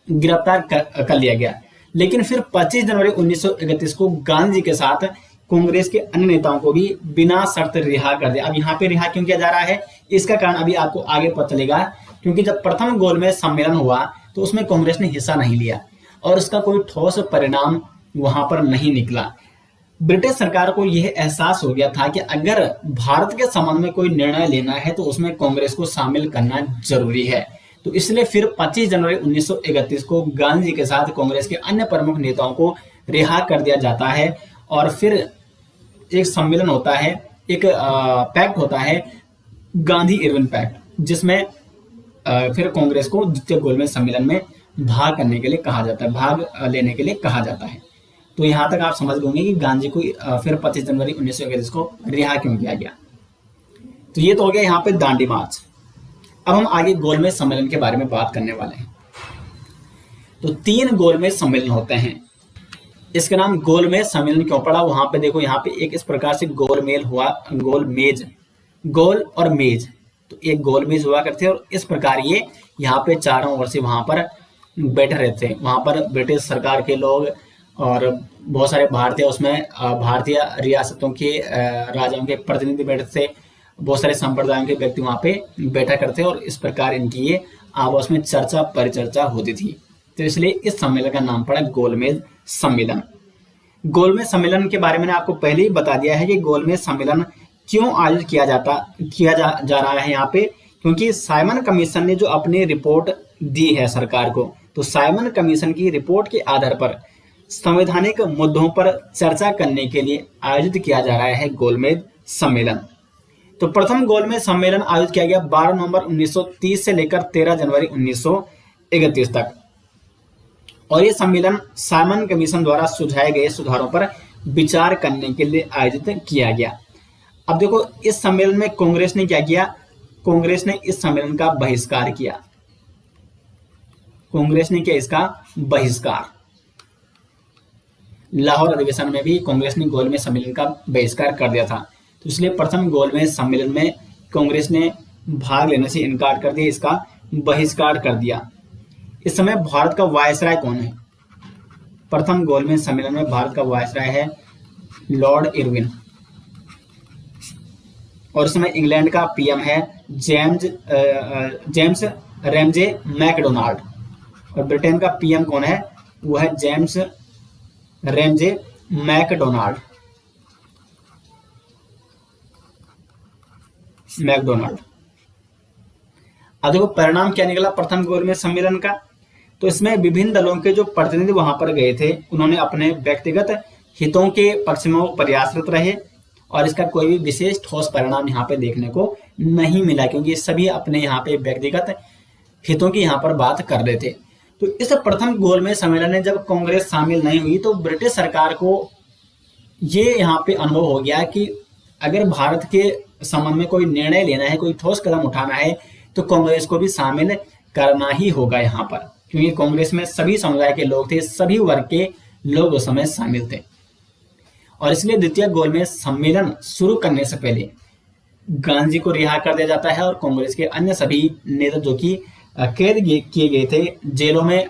गिरफ्तार कर लिया गया। लेकिन फिर 25 जनवरी 1931 को गांधी के साथ कांग्रेस के अन्य नेताओं को भी बिना शर्त रिहा कर दिया। अब यहाँ पे रिहा क्यों किया जा रहा है, इसका कारण अभी आपको आगे पता चलेगा, क्योंकि जब प्रथम गोलमेज सम्मेलन हुआ तो उसमें कांग्रेस ने हिस्सा नहीं लिया और उसका कोई ठोस परिणाम वहां पर नहीं निकला। ब्रिटिश सरकार को यह एहसास हो गया था कि अगर भारत के संबंध में कोई निर्णय लेना है तो उसमें कांग्रेस को शामिल करना जरूरी है। तो इसलिए फिर 25 जनवरी 1931 को गांधी के साथ कांग्रेस के अन्य प्रमुख नेताओं को रिहा कर दिया जाता है और फिर एक सम्मेलन होता है, एक पैक्ट होता है, गांधी इरविन पैक्ट, जिसमें फिर कांग्रेस को द्वितीय गोलमेज सम्मेलन में भाग करने के लिए कहा जाता है, भाग लेने के लिए कहा जाता है। तो यहाँ तक आप समझ गए कि गांधी को फिर 25 जनवरी 1931 को रिहा क्यों किया गया। तो ये तो हो गया यहाँ पे दांडी मार्च। अब हम आगे गोलमेज सम्मेलन के बारे में बात करने वाले हैं। तो 3 गोलमेज सम्मेलन होते हैं। इसका नाम गोलमेज सम्मेलन क्यों पड़ा, वहां पे देखो, यहाँ पे एक इस प्रकार से गोलमेज हुआ, गोलमेज, गोल और मेज, तो एक गोलमेज हुआ करते और इस प्रकार ये यहाँ पे चारों ओर से वहां पर बैठे रहते हैं। वहां पर ब्रिटिश सरकार के लोग और बहुत सारे भारतीय, उसमें भारतीय रियासतों के राजाओं के प्रतिनिधि बैठते थे, बहुत सारे संप्रदायों के व्यक्ति वहां पे बैठा करते और इस प्रकार इनकी ये आपस में चर्चा परिचर्चा होती थी। तो इसलिए इस सम्मेलन का नाम पड़ा गोलमेज सम्मेलन। गोलमेज सम्मेलन के बारे में आपको पहले ही बता दिया है कि गोलमेज सम्मेलन क्यों आयोजित किया जा रहा है यहाँ पे, क्योंकि साइमन कमीशन ने जो अपनी रिपोर्ट दी है सरकार को, तो साइमन कमीशन की रिपोर्ट के आधार पर संवैधानिक मुद्दों पर चर्चा करने के लिए आयोजित किया जा रहा है गोलमेज सम्मेलन। तो प्रथम गोलमेज सम्मेलन आयोजित किया गया 12 नवंबर 1930 से लेकर 13 जनवरी 1931 तक, और ये सम्मेलन साइमन कमीशन द्वारा सुझाए गए सुधारों पर विचार करने के लिए आयोजित किया गया। अब देखो, इस सम्मेलन में कांग्रेस ने क्या किया, कांग्रेस ने इस सम्मेलन का बहिष्कार किया। कांग्रेस ने किया इसका बहिष्कार। लाहौर अधिवेशन में भी कांग्रेस ने गोलमेज सम्मेलन का बहिष्कार कर दिया था। तो इसलिए प्रथम गोलमेज सम्मेलन में कांग्रेस ने भाग लेने से इनकार कर दिया, इसका बहिष्कार कर दिया। इस समय भारत का वायसराय कौन है? प्रथम गोलमेज सम्मेलन में भारत का वायसराय है लॉर्ड इरविन, और उस समय इंग्लैंड का पीएम है जेम्स रेमजे मैकडोनाल्ड, और ब्रिटेन का पीएम कौन है, वो है जेम्स रेमजे मैकडोनाल्ड मैकडोनाल्ड। अब देखो परिणाम क्या निकला प्रथम गोलमेज सम्मेलन का। तो इसमें विभिन्न दलों के जो प्रतिनिधि वहां पर गए थे उन्होंने अपने व्यक्तिगत हितों के पक्ष में प्रयासरत रहे, और इसका कोई भी विशेष ठोस परिणाम यहाँ पे देखने को नहीं मिला, क्योंकि सभी अपने यहाँ पे व्यक्तिगत हितों की यहाँ पर बात कर रहे थे। तो इस प्रथम गोलमेज सम्मेलन में जब कांग्रेस शामिल नहीं हुई तो ब्रिटिश सरकार को ये यहाँ पे अनुभव हो गया कि अगर भारत के संबंध में कोई निर्णय लेना है, कोई ठोस कदम उठाना है, तो कांग्रेस को भी शामिल करना ही होगा यहाँ पर, क्योंकि कांग्रेस में सभी समुदाय के लोग थे, सभी वर्ग के लोग उस समय शामिल थे। और इसलिए द्वितीय गोलमेज सम्मेलन शुरू करने से पहले गांधी को रिहा कर दिया जाता है और कांग्रेस के अन्य सभी नेता जो कि कैद किए गए थे, जेलों में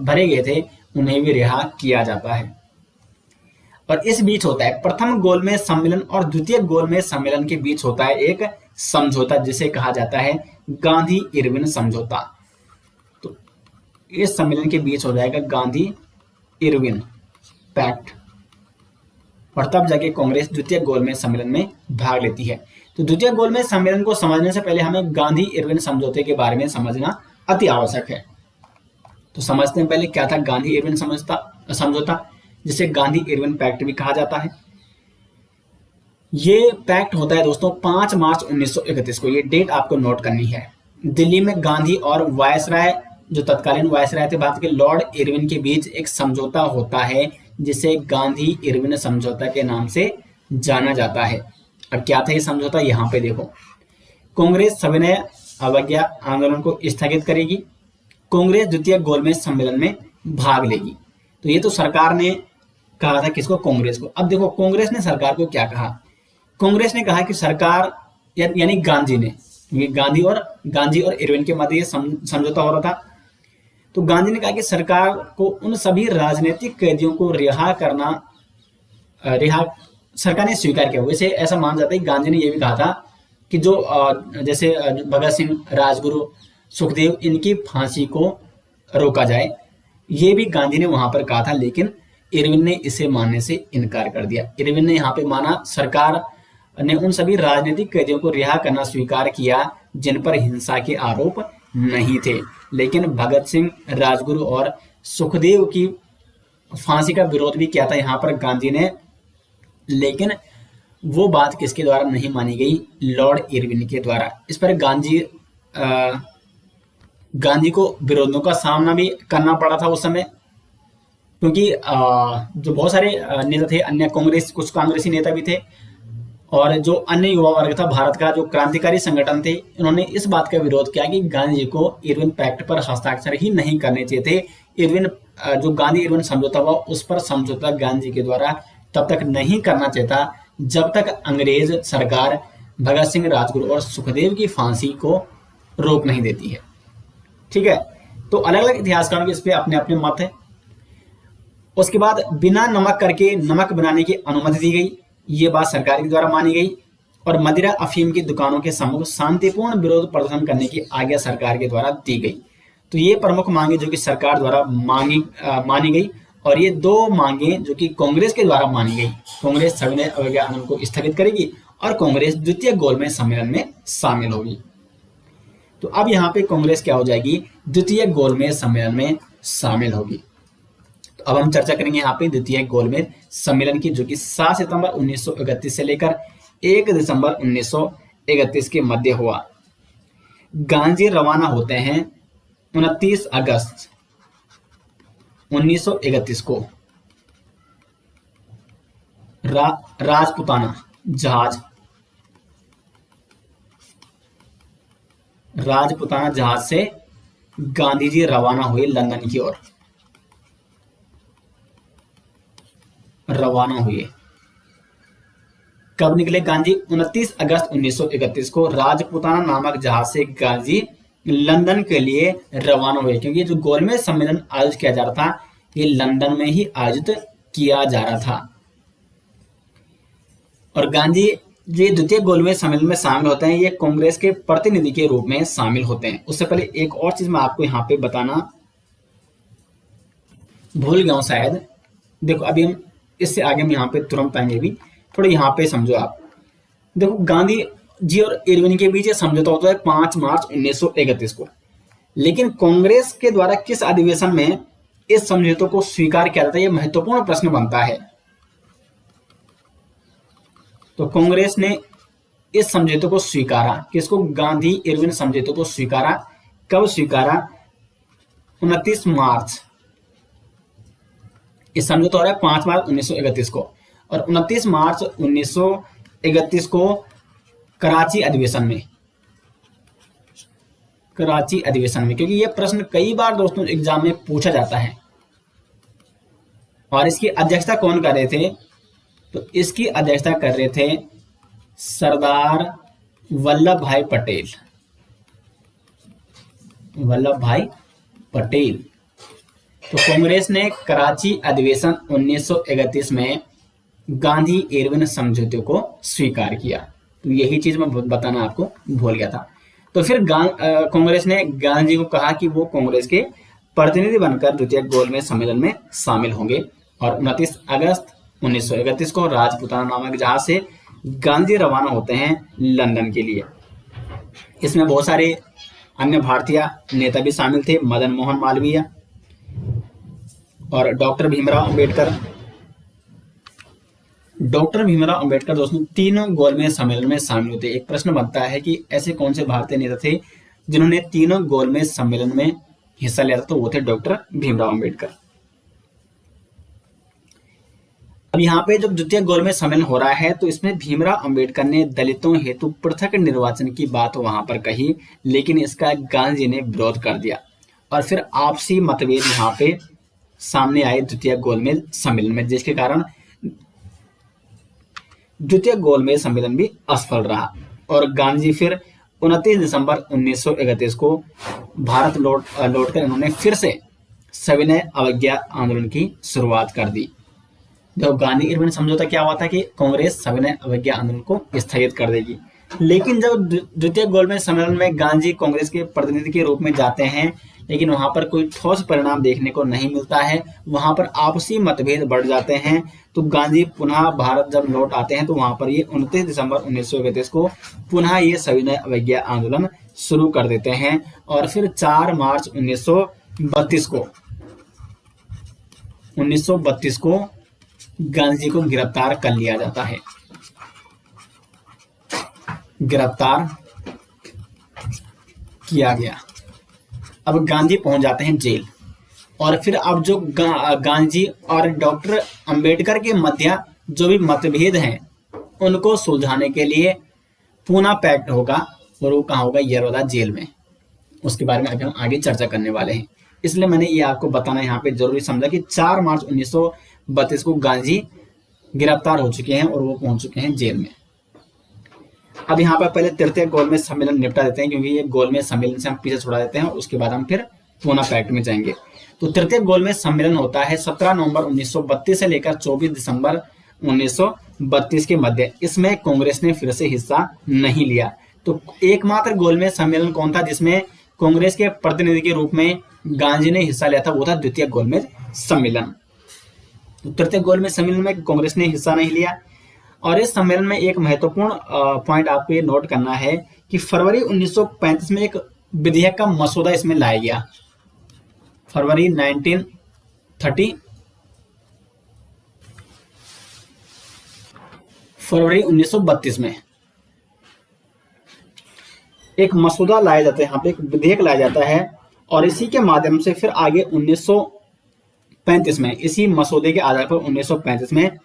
भरे गए थे, उन्हें भी रिहा किया जाता है। और इस बीच होता है प्रथम गोलमेज सम्मेलन और द्वितीय गोलमेज सम्मेलन के बीच होता है एक समझौता, जिसे कहा जाता है गांधी इरविन समझौता। तो इस सम्मेलन के बीच हो जाएगा गांधी इरविन पैक्ट, और तब जाके कांग्रेस द्वितीय गोलमेज सम्मेलन में भाग लेती है। तो द्वितीय गोलमेज सम्मेलन को समझने से पहले हमें गांधी इरविन समझौते के बारे में समझना अति आवश्यक है। तो समझते हैं पहले क्या था गांधी इरविन समझौता, जिसे गांधी इरविन पैक्ट भी कहा जाता है। ये पैक्ट होता है दोस्तों 5 मार्च 1931 को, ये डेट आपको नोट करनी है। दिल्ली में गांधी और वायसराय, जो तत्कालीन वायसराय थे भारत के, लॉर्ड इरविन के बीच एक समझौता होता है जिसे गांधी इरविन समझौता के नाम से जाना जाता है। अब क्या था ये समझौता, यहाँ पे देखो। कांग्रेस सविनय अवज्ञा आंदोलन को स्थगित करेगी, कांग्रेस द्वितीय गोलमेज सम्मेलन में भाग लेगी। तो ये तो सरकार ने कहा था किसको, कांग्रेस को। अब देखो कांग्रेस ने सरकार को क्या कहा, कांग्रेस ने कहा कि सरकार यानी गांधी ने, गांधी और इरविन के मध्य समझौता हो रहा था, तो गांधी ने कहा कि सरकार को उन सभी राजनीतिक कैदियों को सरकार ने स्वीकार किया। वैसे ऐसा माना जाता है कि गांधी ने यह भी कहा था कि जो जैसे भगत सिंह, राजगुरु, सुखदेव, इनकी फांसी को रोका जाए, ये भी गांधी ने वहां पर कहा था, लेकिन इरविन ने इसे मानने से इनकार कर दिया। इरविन ने यहाँ पे माना सरकार ने उन सभी राजनीतिक कैदियों को रिहा करना स्वीकार किया जिन पर हिंसा के आरोप नहीं थे, लेकिन भगत सिंह, राजगुरु और सुखदेव की फांसी का विरोध भी किया था यहाँ पर गांधी ने, लेकिन वो बात किसके द्वारा नहीं मानी गई, लॉर्ड इरविन के द्वारा। इस पर गांधी को विरोधों का सामना भी करना पड़ा था उस समय, क्योंकि जो बहुत सारे नेता थे, अन्य कुछ कांग्रेसी नेता भी थे, और जो अन्य युवा वर्ग था भारत का, जो क्रांतिकारी संगठन थे, इन्होंने इस बात का विरोध किया कि गांधी जी को इरविन पैक्ट पर हस्ताक्षर ही नहीं करने चाहिए थे। जो गांधी इरविन समझौता हुआ उस पर समझौता गांधी के द्वारा तब तक नहीं करना चाहिए था जब तक अंग्रेज सरकार भगत सिंह, राजगुरु और सुखदेव की फांसी को रोक नहीं देती है। ठीक है, तो अलग अलग इतिहासकारों के इस पे अपने अपने मत है। उसके बाद बिना नमक करके नमक बनाने की अनुमति दी गई, ये बात सरकार के द्वारा मानी गई, और मदिरा अफीम की दुकानों के सम्मुख शांतिपूर्ण विरोध प्रदर्शन करने की आज्ञा सरकार के द्वारा दी गई। तो ये प्रमुख मांगे जो कि सरकार द्वारा मानी गई, और ये 2 मांगे जो कि कांग्रेस के द्वारा मानी गई। कांग्रेस सविनय अवज्ञा आंदोलन को स्थगित करेगी और कांग्रेस द्वितीय गोलमेज सम्मेलन में शामिल होगी। तो अब यहाँ पे कांग्रेस क्या हो जाएगी, द्वितीय गोलमेज सम्मेलन में शामिल होगी। तो अब हम चर्चा करेंगे यहाँ पे द्वितीय गोलमेज सम्मेलन की, जो कि 7 सितंबर 1931 से लेकर 1 दिसंबर 1931 के मध्य हुआ। गांधी रवाना होते हैं 29 अगस्त 1931 को राजपुताना जहाज से गांधी जी रवाना हुए लंदन की ओर। कब निकले गांधी? 29 अगस्त 1931 को राजपुताना नामक जहाज से गांधी लंदन के लिए रवाना हुए, क्योंकि जो गोलमेज सम्मेलन आयोजित किया जा रहा था ये लंदन में ही आयोजित किया जा रहा था। और गांधी ये द्वितीय गोलमेज सम्मेलन में शामिल होते हैं, ये कांग्रेस के प्रतिनिधि के रूप में शामिल होते हैं। उससे पहले एक और चीज मैं आपको यहाँ पे बताना भूल गया हूँ शायद। देखो अभी हम इससे आगे हम यहाँ पे तुरंत आएंगे भी, थोड़ा यहाँ पे समझो आप। देखो गांधी जी और इरविन के बीच ये समझौता होता है 5 मार्च 1931 को, लेकिन कांग्रेस के द्वारा किस अधिवेशन में इस समझौते को स्वीकार किया जाता है, ये महत्वपूर्ण प्रश्न बनता है। तो कांग्रेस ने इस समझौते को स्वीकारा, किसको, गांधी इरविन समझौते को स्वीकारा। कब स्वीकारा? 29 मार्च। इस समझौता हो रहा है 5 मार्च 1931 को, और 29 मार्च 1931 को कराची अधिवेशन में, कराची अधिवेशन में, क्योंकि यह प्रश्न कई बार दोस्तों एग्जाम में पूछा जाता है। और इसकी अध्यक्षता कौन कर रहे थे? तो इसकी अध्यक्षता कर रहे थे सरदार वल्लभ भाई पटेल, वल्लभ भाई पटेल। तो कांग्रेस ने कराची अधिवेशन 1931 में गांधी इरविन समझौते को स्वीकार किया। तो यही चीज मैं बताना आपको भूल गया था। तो फिर कांग्रेस ने गांधी को कहा कि वो कांग्रेस के प्रतिनिधि बनकर द्वितीय गोलमेज सम्मेलन में शामिल होंगे, और 29 अगस्त 1931 को राजपुताना नामक जहाज से गांधी रवाना होते हैं लंदन के लिए। इसमें बहुत सारे अन्य भारतीय नेता भी शामिल थे, मदन मोहन मालवीय और डॉक्टर भीमराव अंबेडकर। डॉक्टर भीमराव अंबेडकर दोस्तों तीनों गोलमेज सम्मेलन में शामिल होते। एक प्रश्न बनता है कि ऐसे कौन से भारतीय नेता थे जिन्होंने तीनों गोलमेज सम्मेलन में हिस्सा लिया था, तो वो थे डॉक्टर भीमराव अंबेडकर। अब यहाँ पे जब द्वितीय गोलमेज सम्मेलन हो रहा है तो इसमें भीमराव अंबेडकर ने दलितों हेतु पृथक निर्वाचन की बात वहां पर कही, लेकिन इसका गांधी ने विरोध कर दिया, और फिर आपसी मतभेद यहाँ पे सामने आए द्वितीय गोलमेज सम्मेलन में, जिसके कारण द्वितीय गोलमेज सम्मेलन भी असफल रहा। और गांधी फिर 29 दिसंबर 1931 को भारत लौटकर इन्होंने फिर से सविनय अवज्ञा आंदोलन की शुरुआत कर दी। जब गांधी इरविन समझौता क्या हुआ था कि कांग्रेस सविनय अवज्ञा आंदोलन को स्थगित कर देगी, लेकिन जब द्वितीय गोलमेज सम्मेलन में गांधी कांग्रेस के प्रतिनिधि के रूप में जाते हैं, लेकिन वहां पर कोई ठोस परिणाम देखने को नहीं मिलता है, वहां पर आपसी मतभेद बढ़ जाते हैं। तो गांधी पुनः भारत जब लौट आते हैं तो वहां पर ये 29 दिसंबर 1931 को पुनः ये सविनय अवज्ञा आंदोलन शुरू कर देते हैं, और फिर 4 मार्च 1932 को गांधी को गिरफ्तार कर लिया जाता है, गिरफ्तार किया गया। अब गांधी पहुंच जाते हैं जेल, और फिर अब जो गांधी और डॉक्टर अंबेडकर के मध्य जो भी मतभेद हैं उनको सुलझाने के लिए पूना पैक्ट होगा, और वो कहाँ होगा? यरोदा जेल में। उसके बारे में अभी हम आगे चर्चा करने वाले हैं, इसलिए मैंने ये आपको बताना यहाँ पे जरूरी समझा कि 4 मार्च 1932 को गांधी गिरफ्तार हो चुके हैं और वो पहुंच चुके हैं जेल में। अब यहाँ पर पहले तृतीय गोलमेज सम्मेलन निपटा देते हैं, क्योंकि ये गोलमेज सम्मेलन से हम पीछे छुड़ा देते हैं, और उसके बाद हम फिर पूना पैक्ट में जाएंगे। तो तृतीय गोलमेज सम्मेलन होता है 17 नवंबर 1932 से लेकर 24 दिसंबर 1932 के मध्य। इसमें कांग्रेस ने फिर से हिस्सा नहीं लिया। तो एकमात्र गोलमेज सम्मेलन कौन था जिसमें कांग्रेस के प्रतिनिधि के रूप में गांधी ने हिस्सा लिया था? वो था द्वितीय गोलमेज सम्मेलन। तो तृतीय गोलमेज सम्मेलन में कांग्रेस ने हिस्सा नहीं लिया। और इस सम्मेलन में एक महत्वपूर्ण पॉइंट आपको ये नोट करना है कि फरवरी 1935 में एक विधेयक का मसौदा इसमें लाया गया। फरवरी 1932 में एक मसौदा लाया जाता है, यहाँ पे एक विधेयक लाया जाता है, और इसी के माध्यम से फिर आगे 1935 में, इसी मसौदे के आधार पर 1935 में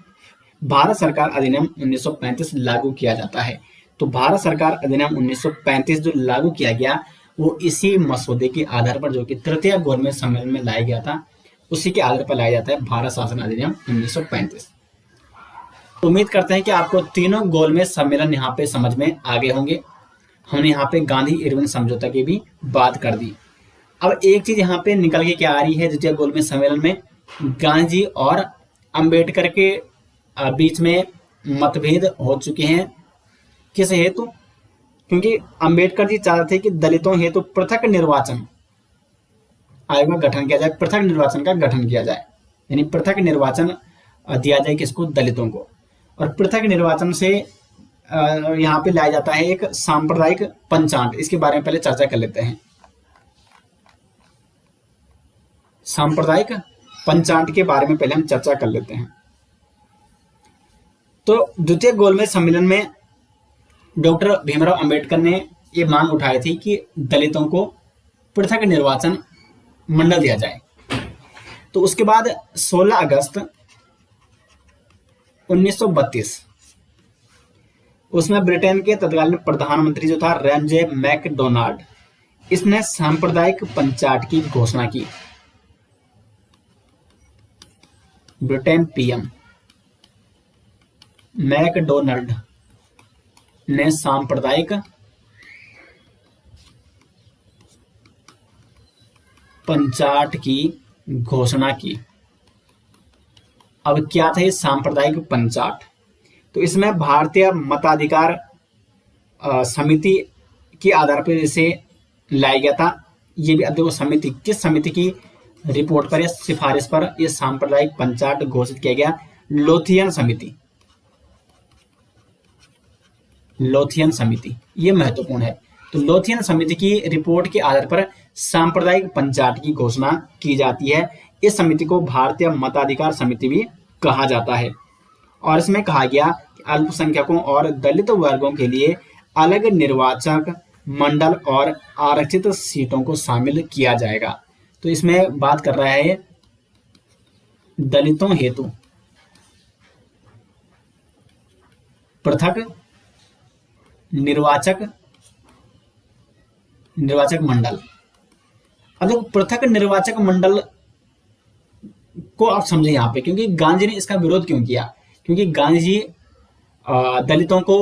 भारत सरकार अधिनियम 1935 लागू किया जाता है। तो भारत सरकार अधिनियम 1935 जो लागू किया गया वो इसी मसौदे के आधार पर, जो कि तृतीय गोलमेज सम्मेलन में लाया गया था, उसी के आधार पर लाया जाता है भारत शासन अधिनियम 1935। उम्मीद करते हैं कि आपको तीनों गोलमेज सम्मेलन यहाँ पे समझ में आ गए होंगे। हमने यहाँ पे गांधी इरविन समझौता की भी बात कर दी। अब एक चीज यहाँ पे निकल के क्या आ रही है, द्वितीय गोलमेज सम्मेलन में गांधी और अंबेडकर के बीच में मतभेद हो चुके हैं, किस हेतु? क्योंकि अंबेडकर जी चाहते थे कि दलितों हेतु पृथक निर्वाचन आयोग का गठन किया जाए, पृथक निर्वाचन का गठन किया जाए, यानी पृथक निर्वाचन दिया जाए किसको? दलितों को। और पृथक निर्वाचन से यहाँ पे लाया जाता है एक सांप्रदायिक पंचांग। इसके बारे में पहले चर्चा कर लेते हैं। सांप्रदायिक पंचांग के बारे में पहले हम चर्चा कर लेते हैं। तो द्वितीय गोलमेज सम्मेलन में डॉक्टर भीमराव अंबेडकर ने ये मांग उठाई थी कि दलितों को पृथक निर्वाचन मंडल दिया जाए। तो उसके बाद 16 अगस्त 1932 उसमें ब्रिटेन के तत्कालीन प्रधानमंत्री जो था रैमजे मैकडोनाल्ड, इसने सांप्रदायिक पंचायत की घोषणा की। ब्रिटेन पीएम मैकडोनाल्ड ने सांप्रदायिक पंचायत की घोषणा की। अब क्या था ये सांप्रदायिक पंचायत? तो इसमें भारतीय मताधिकार समिति के आधार पर इसे लाया गया था। ये भी अब समिति, किस समिति की रिपोर्ट पर या सिफारिश पर यह सांप्रदायिक पंचायत घोषित किया गया? लोथियन समिति। लोथियन समिति ये महत्वपूर्ण है। तो लोथियन समिति की रिपोर्ट के आधार पर सांप्रदायिक पंचायत की घोषणा की जाती है। इस समिति को भारतीय मताधिकार समिति भी कहा जाता है। और इसमें कहा गया कि अल्पसंख्यकों और दलित वर्गों के लिए अलग निर्वाचक मंडल और आरक्षित सीटों को शामिल किया जाएगा। तो इसमें बात कर रहा है दलितों हेतु पृथक निर्वाचक मंडल। अब देखो पृथक निर्वाचक मंडल को आप समझे यहाँ पे, क्योंकि गांधी ने इसका विरोध क्यों किया? क्योंकि गांधी जी दलितों को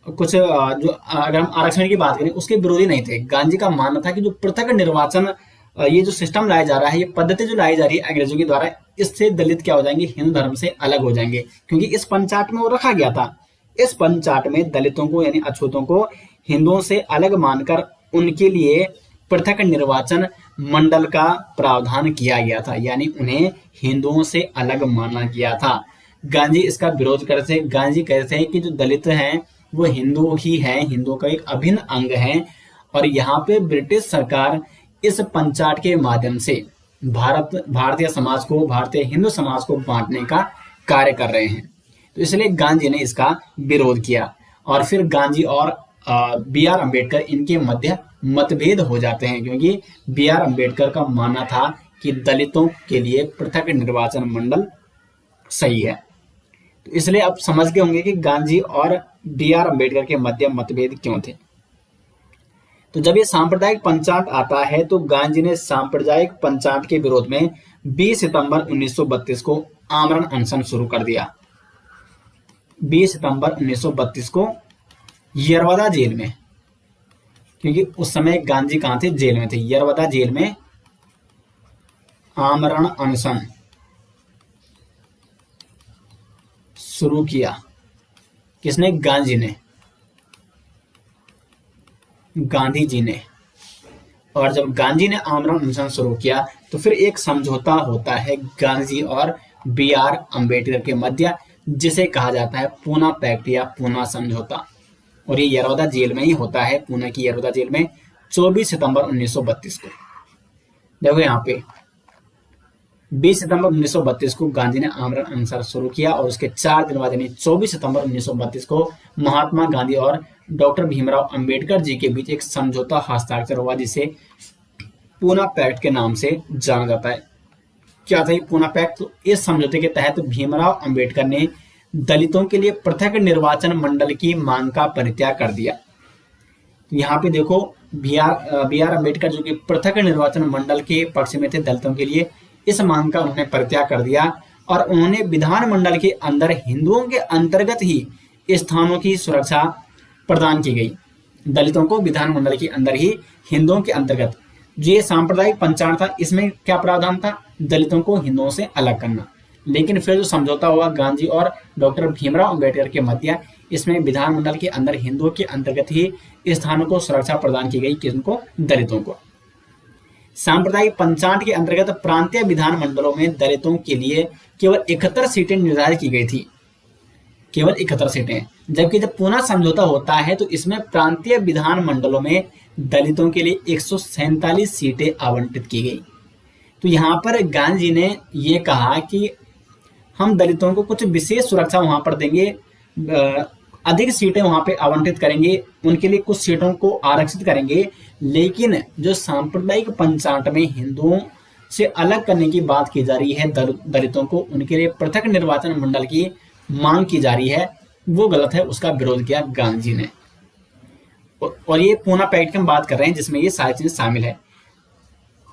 कुछ जो अगर हम आरक्षण की बात करें उसके विरोधी नहीं थे। गांधी का मानना था कि जो पृथक निर्वाचन ये जो सिस्टम लाया जा रहा है, ये पद्धति जो लाई जा रही है अंग्रेजों के द्वारा, इससे दलित क्या हो जाएंगे? हिंदू धर्म से अलग हो जाएंगे। क्योंकि इस पंचायत में वो रखा गया था, इस पंचायत में दलितों को यानी अछूतों को हिंदुओं से अलग मानकर उनके लिए पृथक निर्वाचन मंडल का प्रावधान किया गया था, यानी उन्हें हिंदुओं से अलग माना गया था। गांधी इसका विरोध करते थे। गांधी कहते हैं कि जो दलित हैं वो हिंदू ही हैं, हिंदुओं का एक अभिन्न अंग है। और यहाँ पे ब्रिटिश सरकार इस पंचायत के माध्यम से भारतीय समाज को, भारतीय हिंदू समाज को बांटने का कार्य कर रहे हैं। तो इसलिए गांधी ने इसका विरोध किया। और फिर गांधी और बी आर अम्बेडकर इनके मध्य मतभेद हो जाते हैं, क्योंकि बी आर अम्बेडकर का मानना था कि दलितों के लिए पृथक निर्वाचन मंडल सही है। तो इसलिए आप समझ गए होंगे कि गांधी और बी आर अम्बेडकर के मध्य मतभेद क्यों थे। तो जब ये सांप्रदायिक पंचायत आता है तो गांधी ने सांप्रदायिक पंचायत के विरोध में 20 सितंबर 1932 को आमरण अनशन शुरू कर दिया। 20 सितंबर 1932 को यरवदा जेल में, क्योंकि उस समय गांधी कहां थे? जेल में थे। यरवदा जेल में आमरण अनशन शुरू किया। किसने? गांधी ने, गांधी जी ने। और जब गांधी ने आमरण अनशन शुरू किया तो फिर एक समझौता होता है गांधी और बी आर अम्बेडकर के मध्य, जिसे कहा जाता है पूना पैक्ट या पूना समझौता। और ये यरवदा जेल में ही होता है, पुणे की यरवदा जेल में 24 सितंबर 1932 को। देखो यहाँ पे 20 सितंबर 1932 को गांधी ने आमरण अनशन शुरू किया और उसके 4 दिन बाद यानी 24 सितंबर 1932 को महात्मा गांधी और डॉक्टर भीमराव अंबेडकर जी के बीच एक समझौता हस्ताक्षर हुआ, जिसे पूना पैक्ट के नाम से जाना जाता है। क्या था ये पूना पैक्ट? तो इस समझौते के तहत भीमराव अंबेडकर ने दलितों के लिए पृथक निर्वाचन मंडल की मांग का परित्याग कर दिया। यहाँ पे देखो बी आर अम्बेडकर जो कि पृथक निर्वाचन मंडल के पक्ष में थे दलितों के लिए, इस मांग का उन्होंने परित्याग कर दिया और उन्होंने विधानमंडल के अंदर हिंदुओं के अंतर्गत ही स्थानों की सुरक्षा प्रदान की गई। दलितों को विधानमंडल के अंदर ही हिंदुओं के अंतर्गत, जो ये सांप्रदायिक पंचायत था, इसमें क्या प्रावधान था? दलितों को हिंदुओं से अलग करना। लेकिन फिर जो समझौता हुआ गांधी और डॉक्टर भीमराव अंबेडकर के मध्य, इसमें विधानमंडल के अंदर हिंदुओं के अंतर्गत ही स्थानों को सुरक्षा प्रदान की गई, किनको, दलितों को। सांप्रदायिक पंचायत के अंतर्गत प्रांतीय विधानमंडलों में दलितों के लिए केवल 71 सीटें निर्धारित की गई थी, केवल 71 सीटें। जबकि जब पुनः समझौता होता है तो इसमें प्रांतीय विधानमंडलों में दलितों के लिए 147 सीटें आवंटित की गई। तो यहाँ पर गांधी जी ने ये कहा कि हम दलितों को कुछ विशेष सुरक्षा वहां पर देंगे, अधिक सीटें वहां पे आवंटित करेंगे, उनके लिए कुछ सीटों को आरक्षित करेंगे, लेकिन जो सांप्रदायिक पंचायत में हिंदुओं से अलग करने की बात की जा रही है, दलितों को उनके लिए पृथक निर्वाचन मंडल की मांग की जा रही है, वो गलत है, उसका विरोध किया गांधी जी ने। और ये पूना पैक्ट की हम बात कर रहे हैं जिसमें ये सारी चीजें शामिल है।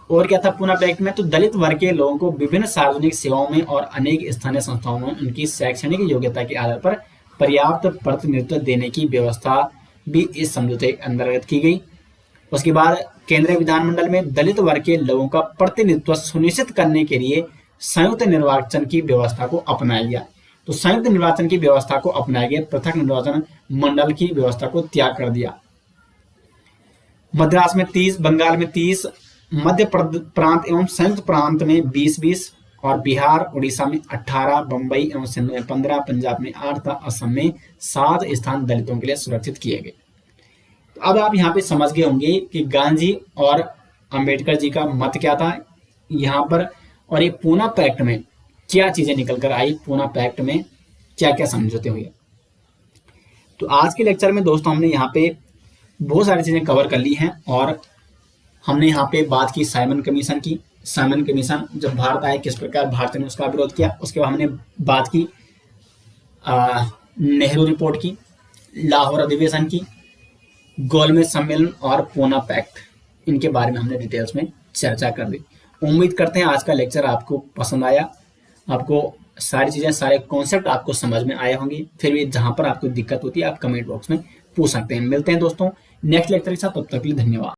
और क्या था पूना पैक्ट में, तो दलित वर्ग के लोगों को विभिन्न सार्वजनिक सेवाओं में और अनेक स्थानीय संस्थाओं में उनकी शैक्षणिक योग्यता के आधार पर पर्याप्त प्रतिनिधित्व देने की व्यवस्था भी इस समझौते के अंतर्गत की गई। उसके बाद केंद्रीय विधानमंडल में दलित वर्ग के लोगों का प्रतिनिधित्व सुनिश्चित करने के लिए संयुक्त निर्वाचन की व्यवस्था को अपनाया गया। तो संयुक्त निर्वाचन की व्यवस्था को अपनाया गया, पृथक निर्वाचन मंडल की व्यवस्था को त्याग कर दिया। मद्रास में 30, बंगाल में 30, मध्य प्रांत एवं संयुक्त प्रांत में 20-20 और बिहार उड़ीसा में 18, बंबई एवं सिंध में 15, पंजाब में 8 तथा असम में 7 स्थान दलितों के लिए सुरक्षित किए गए। तो अब आप यहाँ पे समझ गए होंगे कि गांधी और अंबेडकर जी का मत क्या था यहाँ पर, और ये पूना पैक्ट में क्या चीजें निकल कर आई, पूना पैक्ट में क्या क्या समझौते हुए। तो आज के लेक्चर में दोस्तों हमने यहाँ पे बहुत सारी चीजें कवर कर ली हैं, और हमने यहाँ पे बात की साइमन कमीशन की। साइमन कमीशन जब भारत आए किस प्रकार भारत ने उसका विरोध किया। उसके बाद हमने बात की नेहरू रिपोर्ट की, लाहौर अधिवेशन की, गोलमेज सम्मेलन और पूना पैक्ट, इनके बारे में हमने डिटेल्स में चर्चा कर दी। उम्मीद करते हैं आज का लेक्चर आपको पसंद आया, आपको सारी चीजें, सारे कॉन्सेप्ट आपको समझ में आए होंगे। फिर भी जहां पर आपको दिक्कत होती है आप कमेंट बॉक्स में पूछ सकते हैं। मिलते हैं दोस्तों नेक्स्ट लेक्चर के साथ, तब तक के लिए धन्यवाद।